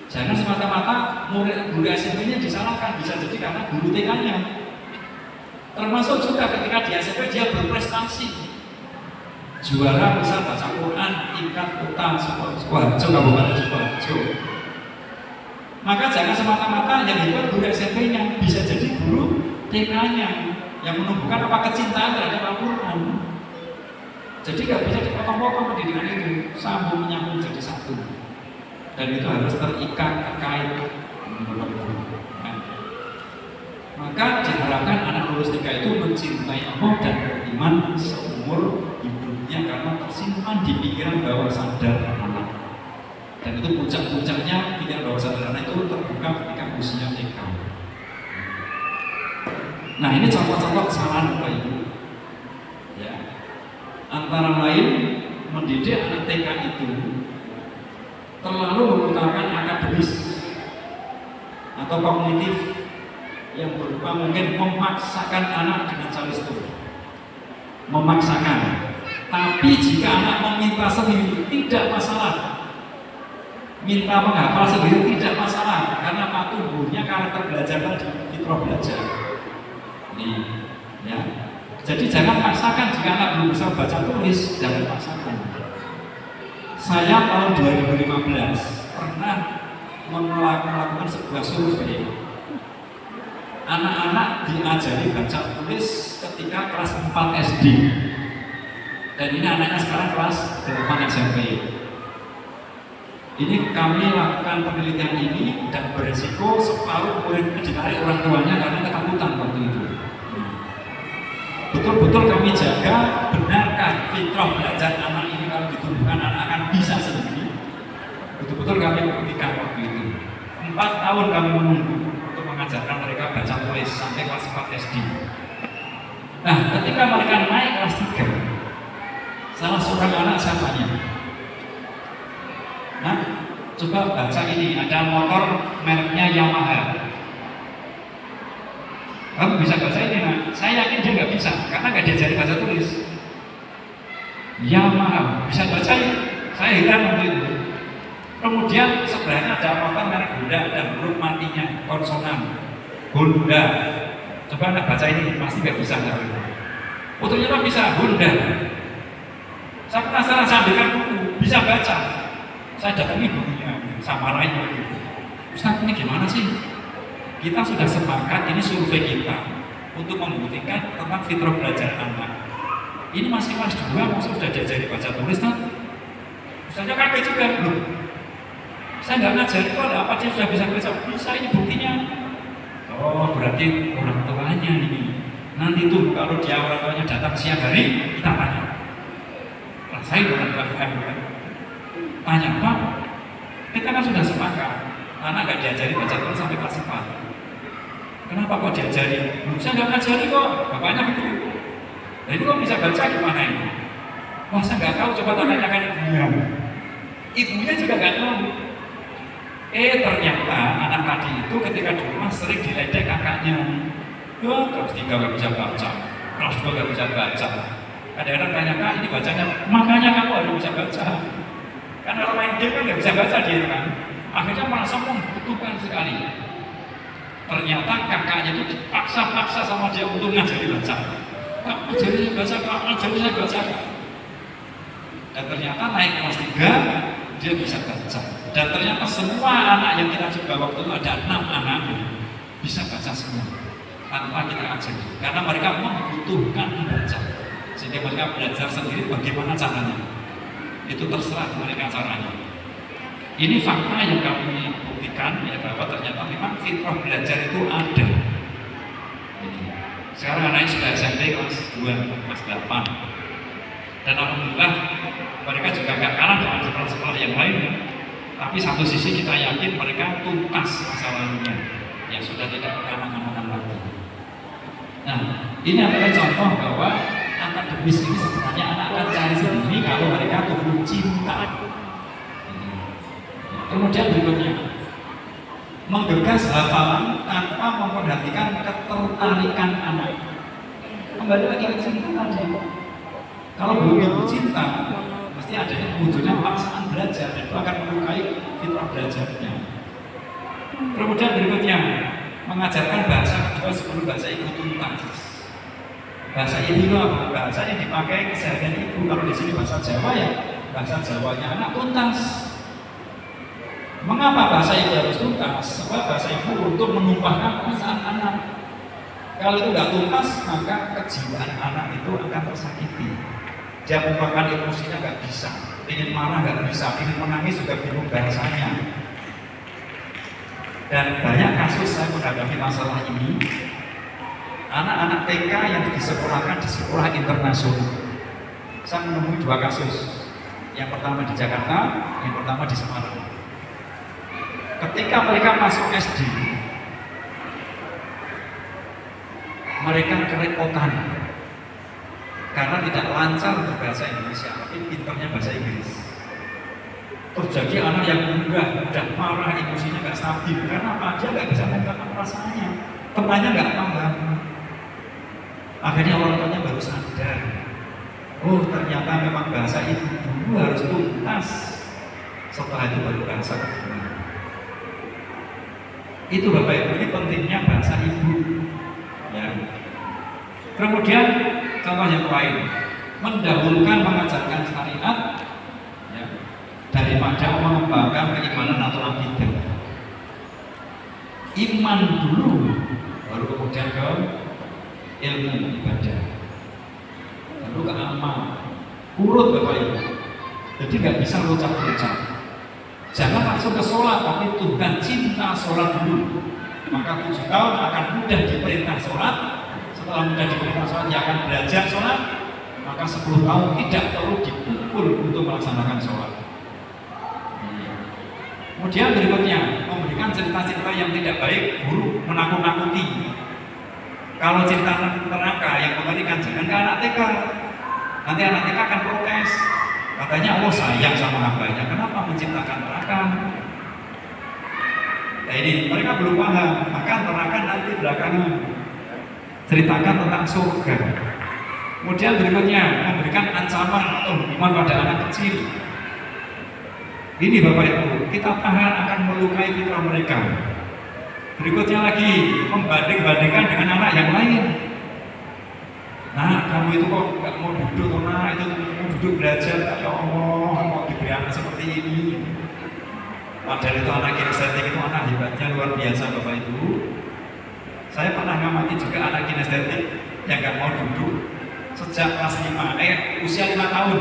Speaker 2: jangan semata-mata guru SMP-nya disalahkan, bisa jadi karena guru TK-nya. Termasuk juga ketika di SMP dia berprestasi, juara misal baca Quran tingkat kota Sukoharjo, Kabupaten Sukoharjo. Maka jangan semata-mata yang hebat guru SMP-nya, bisa jadi guru TK-nya yang menumbuhkan kecintaan terhadap Al-Quran. Jadi nggak bisa dipotong-potong pendidikan itu, sambung menyambung jadi satu. Dan itu harus terikat, terkait. Maka diharapkan anak lulus TK itu mencintai Allah dan beriman seumur hidupnya karena tersimpan di pikiran bawah sadar anak. Dan itu puncak-puncaknya pikiran bawah sadar anak itu terbuka ketika usia TK. Nah, ini contoh-contoh kesalahan Bapak Ibu. Ya. Antara lain mendidik anak TK itu terlalu mengutamakan akademis atau kognitif yang berupa mungkin memaksakan anak dengan calistung. Memaksakan. Tapi jika anak meminta sendiri tidak masalah. Minta menghafal sendiri tidak masalah karena tumbuhnya karakter belajar tadi, fitrah belajar. Ini, ya. Jadi jangan paksakan jika anak belum bisa baca tulis, jangan paksakan. Saya tahun 2015 pernah melakukan sebuah survei. Anak-anak diajari baca tulis ketika kelas 4 SD. Dan ini anaknya sekarang kelas 8 SMP. Ini kami lakukan penelitian ini dan berisiko separuh murid ditarik orang tuanya karena ketakutan waktu itu. Betul-betul kami jaga, benarkah fitrah belajar anak ini kalau ditumbuhkan anak akan bisa sendiri. Betul-betul kami buktikan waktu itu. 4 tahun kami menunggu untuk mengajarkan mereka baca tulis sampai kelas 4 SD. Nah, ketika mereka naik kelas 3, salah seorang anak saya tanya, nah, coba baca ini, ada motor mereknya Yamaha. Kamu bisa baca ini, nah? Saya yakin dia nggak bisa, karena nggak diajari baca tulis. Yamaha, bisa baca ini? Saya heran waktu itu. Kemudian sebelahnya ada motor merek Honda, ada huruf matinya, konsonan Honda. Coba anak baca ini, pasti nggak bisa. Oh ternyata bisa, Honda. Saya penasaran, saya ambilkan buku, bisa baca. Saya datangi bukunya, sama lain begitu. Ustaz, ini gimana sih? Kita sudah sepakat, ini survei kita untuk membuktikan tentang fitrah belajar anak. Ini masih kelas 2, maksudnya sudah diajari baca tulis, kan? Ustaznya kaget juga, loh. Saya nggak ngajari kok, apa dia sudah bisa baca? Bisa, ini buktinya. Oh, berarti orang tuanya ini. Nanti tuh kalau dia orang tuanya datang siang hari, kita tanya. Nah, saya orang tua kan. Tanya, Pak, kita kan sudah sepakat anak nggak diajari baca tulis sampai kelas 4. Kenapa kok diajari? Saya nggak ngajari kok, bapaknya begitu. Nah ini kok bisa baca gimana ini? Wah saya nggak tahu, coba tanyakan ibunya. Ibunya juga nggak tahu. Ternyata anak tadi itu ketika di rumah sering diledek kakaknya. Wah kelas 3 nggak bisa baca, kelas 2 nggak bisa baca. Kadang-kadang tanya, Kak ini bacanya, makanya kamu harus bisa baca. Karena kalau main game kan nggak bisa baca dia kan. Akhirnya merasa membutuhkan sekali. Ternyata kakaknya itu dipaksa-paksa sama dia untuk ngajari baca. Kak, ajari saya baca, Kak, ajari saya baca. Dan ternyata naik kelas 3, dia bisa baca. Dan ternyata semua anak yang kita coba waktu itu ada 6 anak bisa baca semua tanpa kita ajari. Karena mereka membutuhkan membaca. Sehingga mereka belajar sendiri bagaimana caranya. Itu terserah mereka caranya. Ini fakta yang kami buktikan ya bahwa ternyata memang fitrah belajar itu ada. Sekarang anaknya sudah SMP kelas 2, kelas 8. Dan alhamdulillah mereka juga gak kalah dengan sekolah-sekolah yang lain ya. Tapi satu sisi kita yakin mereka tuntas masa lalunya yang sudah tidak berkanak-kanakan lagi. Nah, ini adalah contoh bahwa akademis ini sebenarnya anak akan cari sendiri kalau mereka tumbuh cinta. Kemudian berikutnya, menggegas hafalan tanpa memperhatikan ketertarikan anak. Kembali lagi ke cinta tadi. Kalau belum tumbuh cinta, pasti adanya munculnya paksaan belajar dan itu akan melukai fitrah belajarnya. Kemudian berikutnya, mengajarkan bahasa kedua sebelum bahasa itu tuntas. Bahasa ibu itu apa? Bahasa yang dipakai keseharian ibu. Kalau di sini bahasa Jawa ya bahasa Jawanya anak tuntas. Mengapa bahasa ibu harus tuntas? Sebab bahasa ibu untuk menumpahkan perasaan anak. Kalau itu tidak tuntas, maka kejiwaan anak itu akan tersakiti. Dia menumpahkan emosinya nggak bisa, ingin marah nggak bisa, ingin menangis juga bingung bahasanya. Dan banyak kasus saya menghadapi masalah ini. Anak-anak TK yang disekolahkan di sekolah internasional. Saya menemui 2 kasus. Yang pertama di Jakarta, yang pertama di Semarang. Ketika mereka masuk SD, mereka kerepotan karena tidak lancar berbahasa Indonesia, tapi pintarnya bahasa Inggris. Terjadi anak yang mudah marah, emosinya nggak stabil. Karena apa? Dia nggak bisa mengungkapkan perasaannya, temannya nggak paham. Akhirnya orang tuanya baru sadar, oh ternyata memang bahasa ibu dulu harus tuntas, setelah itu baru bahasa kedua. Itu Bapak Ibu, ini pentingnya bahasa ibu. Ya. Kemudian contoh yang lain, mendahulukan mengajarkan syariat ya, daripada mengembangkan keimanan atau akidah. Iman dulu, baru kemudian ke ilmu ibadah, lalu ke amal, urut Bapak Ibu. Jadi nggak bisa locak-locak. Jangan langsung ke sholat, tapi tunggang cinta sholat dulu. Maka 7 tahun akan mudah diperintah sholat. Setelah mudah diperintah sholat, dia akan belajar sholat. Maka 10 tahun tidak perlu dipukul untuk melaksanakan sholat. Kemudian berikutnya, memberikan cerita-cerita yang tidak baik, buruk, menakut-nakuti. Kalau cerita neraka yang mengerikan jangan ke anak TK. Nanti anak TK akan protes. Katanya Allah sayang sama hambanya, kenapa menciptakan neraka? Nah ini mereka belum paham. Maka neraka nanti belakangan. Ceritakan tentang surga. Kemudian berikutnya memberikan ancaman atau hukuman pada anak kecil. Ini Bapak Ibu, kita tahan akan melukai fitrah mereka. Berikutnya lagi, membanding-bandingkan dengan anak yang lain. Nah, kamu itu kok nggak mau duduk, nah itu mau duduk belajar, ya Allah, kok diberi anak seperti ini. Padahal itu anak kinestetik itu anak hebatnya luar biasa Bapak Ibu. Saya pernah ngamati juga anak kinestetik yang nggak mau duduk sejak kelas 5, usia 5 tahun.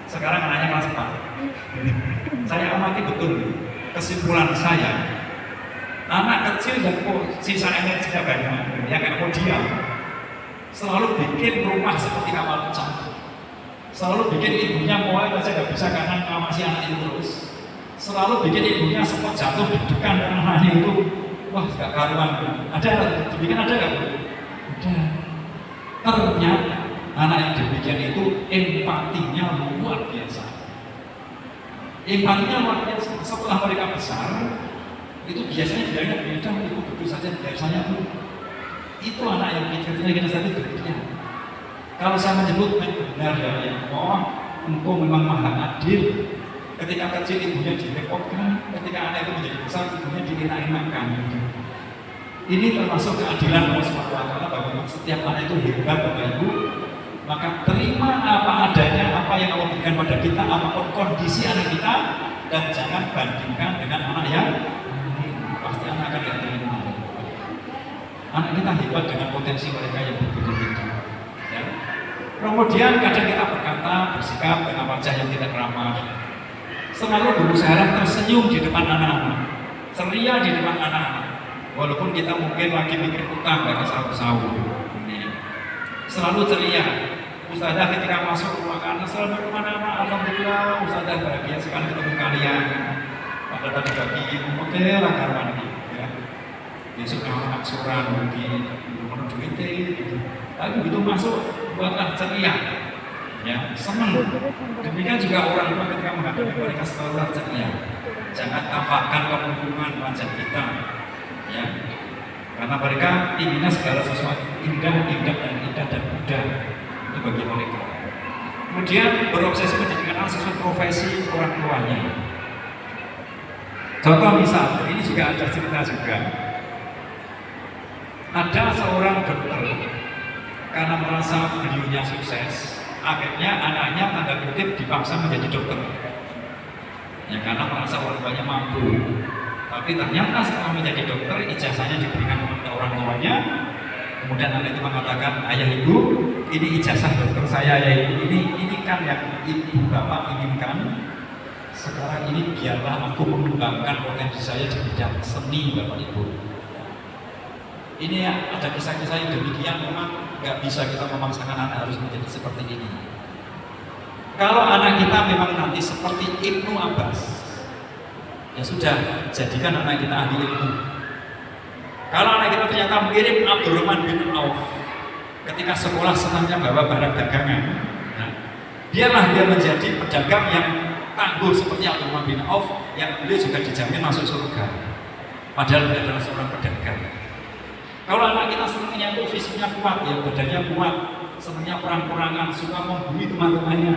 Speaker 2: Sekarang anaknya kelas 4. Saya amati betul, kesimpulan saya, anak kecil dan sisa energinya banyak, yang nggak mau diam, selalu bikin rumah seperti kapal pecah, selalu bikin ibunya mulai saja nggak bisa karena ngawasi anak itu terus, selalu bikin ibunya sempat jatuh dudukan dan anaknya itu, wah nggak karuan. Ada dibikin ada nggak? Ada. Ternyata anak yang demikian itu empatinya luar biasa. Empatinya luar biasa. Setelah mereka besar, itu biasanya bilangnya beda, ibu duduk saja biasanya Bu. Itu anak yang kita tadi demikian. Kalau saya menyebut benar ya Allah, Engkau memang maha adil. Ketika kecil ibunya direpotkan, ketika anak itu menjadi besar ibunya dienak-enakkan. Ini termasuk keadilan Allah SWT bahwa setiap anak itu hebat Bapak Ibu. Maka terima apa adanya, apa yang Allah berikan pada kita, apapun kondisi anak kita, dan jangan bandingkan dengan anak yang pasti anak akan tidak terima. Anak kita hebat dengan potensi mereka yang berbeda-beda. Ya. Kemudian kadang kita berkata, bersikap dengan wajah yang tidak ramah. Selalu berusaha tersenyum di depan anak-anak, ceria di depan anak-anak. Walaupun kita mungkin lagi mikir utang, gak sahur-sahur. Selalu ceria. Ustazah ketika masuk rumah anak selalu kemana-mana, alhamdulillah Ustazah bahagia sekali ketemu kalian. Pada tadi pagi model akaran ini, ya. Besok anak suran mungkin menurut duitnya, tapi begitu masuk buatlah ceria, ya senang. Demikian juga orang tua ketika menghadapi mereka selalu ceria. Jangan tampakkan kemungkinan wajah kita, ya. Karena mereka inginnya segala sesuatu indah dan mudah. Itu bagi mereka. Kemudian berobsesi menjadikan sesuatu profesi orang tuanya. Contoh misal, ini juga ada cerita juga. Ada seorang dokter karena merasa beliaunya sukses, akhirnya anaknya tanda kutip dipaksa menjadi dokter. Ya karena merasa orang tuanya mampu. Tapi ternyata setelah menjadi dokter, ijazahnya diberikan kepada orang tuanya. Kemudian anak itu mengatakan, ayah ibu, ini ijazah dokter saya ya ibu, ini kan yang ibu bapak inginkan. Sekarang ini biarlah aku mengembangkan potensi saya di bidang seni bapak ibu. Ini ya, ada kisah-kisah yang demikian, memang nggak bisa kita memaksakan anak harus menjadi seperti ini. Kalau anak kita memang nanti seperti Ibnu Abbas, ya sudah, jadikan anak kita ahli ilmu. Kalau anak kita ternyata mirip Abdurrahman bin Auf, ketika sekolah senangnya bawa barang dagangan, nah, biarlah dia menjadi pedagang yang tangguh seperti Abdurrahman bin Auf, yang beliau juga dijamin masuk surga. Padahal dia adalah seorang pedagang. Kalau anak kita senangnya itu fisiknya kuat, ya badannya kuat, senangnya perang-perangan, suka membuli teman-temannya,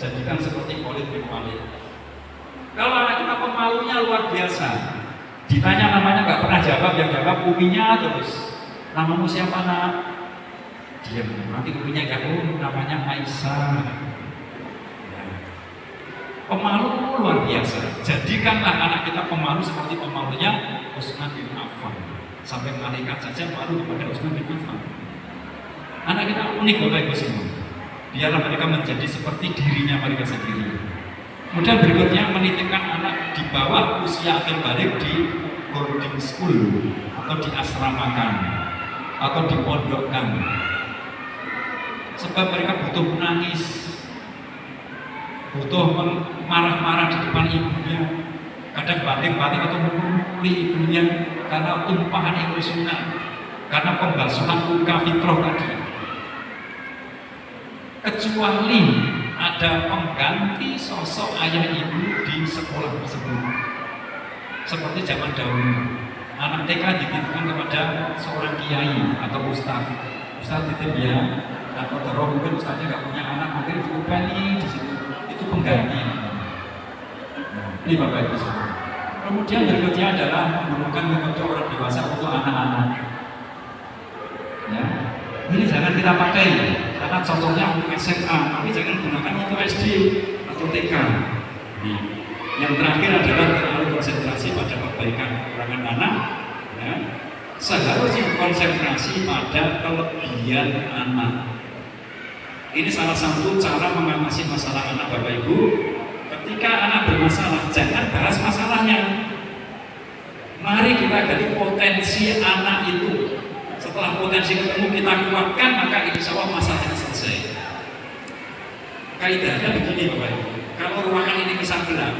Speaker 2: jadikan seperti Khalid bin Walid. Kalau anak kita pemalunya luar biasa, ditanya namanya nggak pernah jawab, yang jawab uminya terus. Namamu siapa nak? Diam. Nanti uminya nggak, namanya Aisyah. Ya. Pemalu luar biasa. Jadikanlah anak kita pemalu seperti pemalunya Utsman bin Affan. Sampai malaikat saja malu kepada Utsman bin Affan. Anak kita unik Bapak Ibu semua. Biarlah mereka menjadi seperti dirinya mereka sendiri. Kemudian berikutnya menitipkan anak di bawah usia akil balik di boarding school atau di asramakan atau dipondokkan. Sebab mereka butuh menangis, butuh marah-marah di depan ibunya, kadang batik-batik atau memukuli ibunya karena tumpahan emosional, karena pembasuhan luka fitrah tadi. Kecuali ada pengganti sosok ayah ibu di sekolah tersebut. Seperti zaman dahulu, anak TK dititipkan kepada seorang kiai atau ustaz. Ustaz titip ya, atau taruh mungkin ustaznya nggak punya anak, mungkin dikubani di situ. Itu pengganti. Ini Bapak Ibu semua. Kemudian berikutnya adalah menggunakan metode orang dewasa untuk anak-anak. Ya. Ini jangan kita pakai karena contohnya untuk SMA, tapi jangan gunakan untuk SD atau TK. Yang terakhir adalah terlalu konsentrasi pada perbaikan kekurangan anak. Ya. Seharusnya konsentrasi pada kelebihan anak. Ini salah satu cara mengatasi masalah anak Bapak Ibu. Ketika anak bermasalah, jangan bahas masalahnya. Mari kita gali potensi anak itu. Setelah potensi ketemu kita kuatkan, maka insya Allah masalahnya selesai. Kaidahnya begini Bapak Ibu, kalau ruangan ini bisa gelap,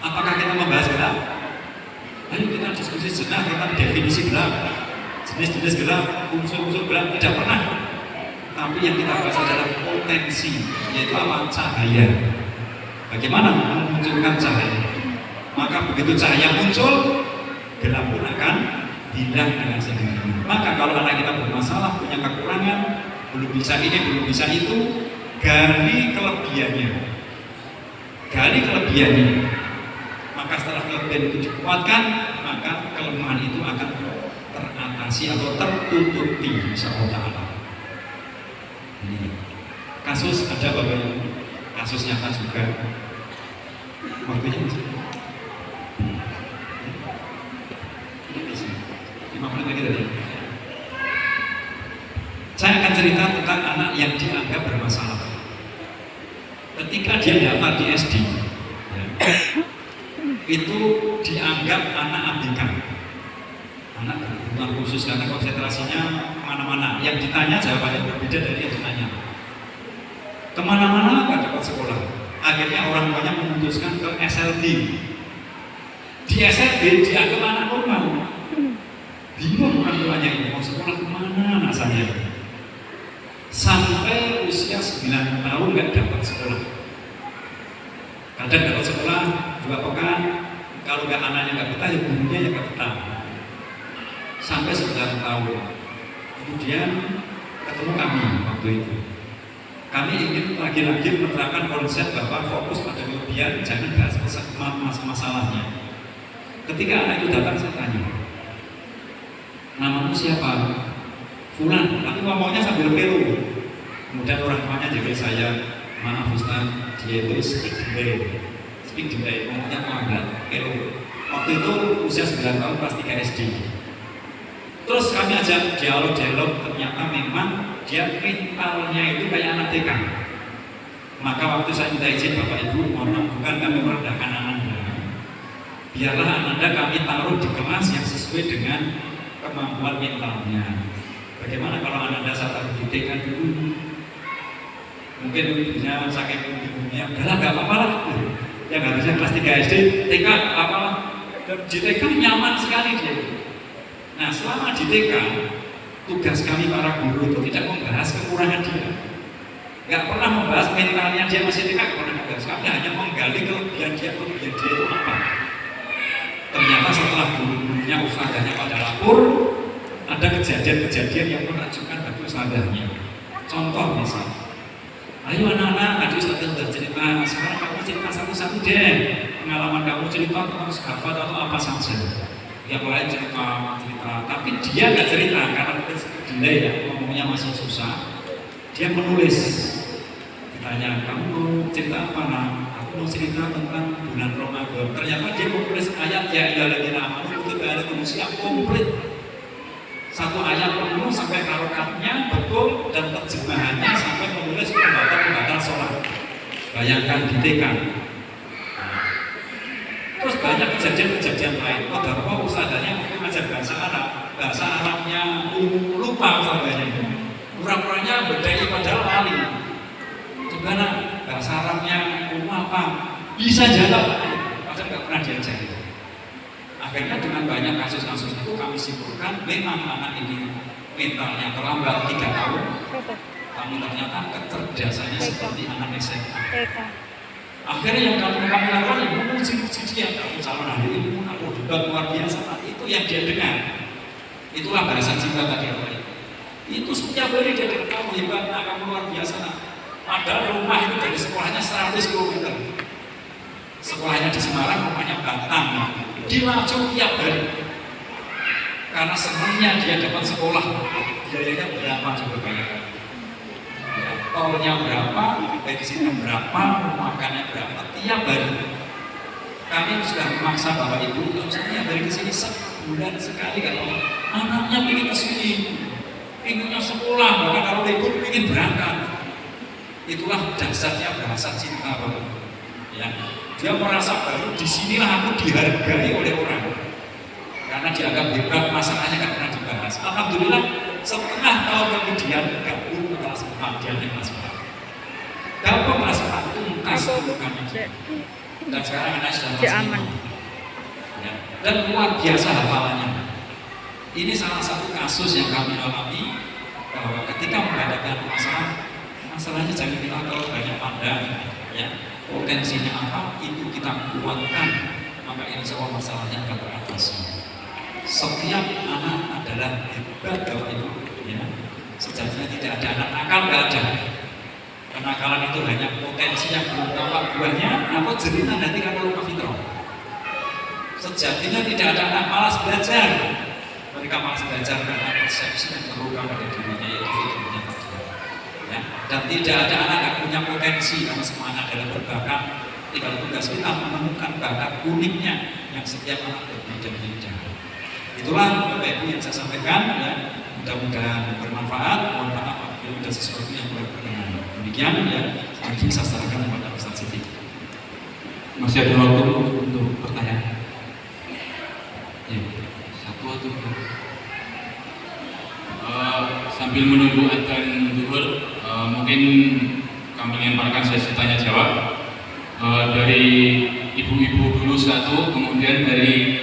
Speaker 2: apakah kita membahas gelap? Ayo kita diskusi sejenak tentang definisi gelap, jenis-jenis gelap, unsur-unsur gelap, tidak pernah. Tapi yang kita bahas adalah potensi, yaitu apa? Cahaya. Bagaimana memunculkan cahaya? Maka begitu cahaya muncul, gelap pun akan hilang dengan sendirinya. Maka kalau anak kita bermasalah, punya kekurangan, belum bisa ini, belum bisa itu, gali kelebihannya. Gali kelebihannya. Maka setelah kelebihan itu dikuatkan, maka kelemahan itu akan teratasi atau tertutupi insyaallah ta'ala. Ini kasus ada Bapak Ibu, kasus nyata juga. Waktunya masih 5 menit lagi tadi. Saya akan cerita tentang anak yang dianggap bermasalah. Ketika dia daftar di SD, ya, itu dianggap anak ABK, anak berkebutuhan khusus karena konsentrasinya kemana-mana. Yang ditanya jawabannya berbeda dari yang ditanya. Kemana-mana nggak dapat sekolah. Akhirnya orang tuanya memutuskan ke SLB. Di SLB dianggap anak normal. Bingung orang tuanya ini mau sekolah kemana nasanya. Sampai usia 9 tahun nggak dapat sekolah. Kadang dapat sekolah 2 pekan. Kalau nggak anaknya nggak betah, ya gurunya yang nggak betah. Sampai 9 tahun. Kemudian ketemu kami waktu itu. Kami ingin lagi-lagi menerapkan konsep bahwa fokus pada kelebihan, jangan bahas masalahnya. Ketika anak itu datang, saya tanya, namamu siapa? Fulan, tapi ngomongnya sambil pelu. Kemudian orang tuanya jadi saya, maaf Ustaz, dia itu speak delay, ngomongnya lambat, pelu. Waktu itu usia 9 tahun kelas 3 SD. Terus kami ajak dialog, ternyata memang dia mentalnya itu kayak anak TK. Maka waktu saya minta izin Bapak Ibu, mohon maaf, bukan kami merendahkan Ananda. Biarlah Ananda kami taruh di kelas yang sesuai dengan kemampuan mentalnya. Bagaimana kalau Ananda saat taruh di TK dulu? Mungkin ibunya sakit ibunya, udahlah gak apa-apa lah. Yang harusnya kelas 3 SD, TK apa? Di TK nyaman sekali dia. Nah selama di TK, tugas kami para guru itu tidak membahas kekurangan dia. Gak pernah membahas mentalnya dia masih TK, gak pernah membahas. Kami hanya menggali kelebihan dia itu apa. Ternyata setelah gurunya ustazahnya pada lapor, ada kejadian-kejadian yang menakjubkan bagi ustazahnya. Contoh misal, ayo anak-anak, tadi ustazah sudah cerita, sekarang kamu cerita satu-satu deh. Pengalaman kamu cerita tentang sahabat atau apa saja. Yang lain cerita, tapi dia nggak cerita karena delay ya, ngomongnya masih susah. Dia menulis. Ditanya, kamu mau cerita apa nak? Aku mau cerita tentang bulan Ramadan. Ternyata dia menulis ayat ya ilaladzina amanu kutiba alaikumus syiyam komplit. Satu ayat penuh sampai harokatnya betul dan terjemahannya sampai menulis pembatal sholat. Bayangkan di TK. Terus banyak kejadian-kejadian lain. Padahal ustazahnya mungkin ngajar bahasa Arabnya lupa ustazahnya. Pura-puranya berdaya padahal lali. Gimana bahasa Arabnya apa? Bisa jawab, padahal nggak pernah diajarin. Akhirnya dengan banyak kasus-kasus itu kami simpulkan memang anak ini mentalnya terlambat 3 tahun. Tapi ternyata kecerdasannya seperti anak SMA. Akhirnya yang kami lakukan ya menguji dia, kamu calon ahli ilmu, aku debat luar biasa. Itu yang dia dengar. Itulah bahasa cinta tadi orang itu setiap hari dia dengar kamu hebat, kamu luar biasa. Padahal rumah itu dari sekolahnya 100 km. Sekolahnya di Semarang, rumahnya Batang. Dilaju tiap hari. Karena senangnya dia dapat sekolah. Biayanya berapa coba bayangkan? Tolnya berapa, bensinnya berapa, makannya berapa, tiap hari. Kami sudah memaksa Bapak Ibu, kalau saya dari kesini sebulan sekali kalau anaknya ingin kesini, inginnya sekolah, bahkan kalau libur ingin berangkat. Itulah dasarnya bahasa cinta Bapak. Ya, dia merasa baru disinilah aku dihargai oleh orang, karena dianggap hebat, masalahnya nggak pernah dibahas. Alhamdulillah setengah tahun kemudian gabung ke kelas 4, dia di kelas 4. Gabung kelas 4 tuntas kami. Dan sekarang anak sudah kelas 5. Ya. Dan luar biasa hafalannya. Ini salah satu kasus yang kami alami bahwa ketika menghadapi masalahnya jangan kita terlalu banyak pandang. Ya. Potensinya apa itu kita kuatkan, maka insya Allah masalahnya akan teratasi. Setiap anak adalah hebat Bapak Ibu, ya. Sejatinya tidak ada anak nakal, nggak ada. Kenakalan itu hanya potensi yang belum tampak buahnya atau jeritan nanti karena lupa fitrah. Sejatinya tidak ada anak malas belajar. Mereka malas belajar karena persepsi yang terluka pada dirinya, yaitu fitrahnya tadi. Ya. Dan tidak ada anak yang punya potensi karena semua anak adalah berbakat. Tinggal tugas kita menemukan bakat uniknya yang setiap anak berbeda-beda. Itulah Bapak Ibu yang saya sampaikan, ya. Mudah-mudahan bermanfaat. Mohon maaf apabila ada sesuatu yang kurang berkenan. Demikian ya, selanjutnya saya serahkan kepada Ustaz Siti.
Speaker 1: Masih ada waktu untuk pertanyaan? Ya, satu atau dua. Sambil menunggu adzan zuhur, mungkin kami lemparkan sesi tanya jawab dari ibu-ibu dulu satu, kemudian dari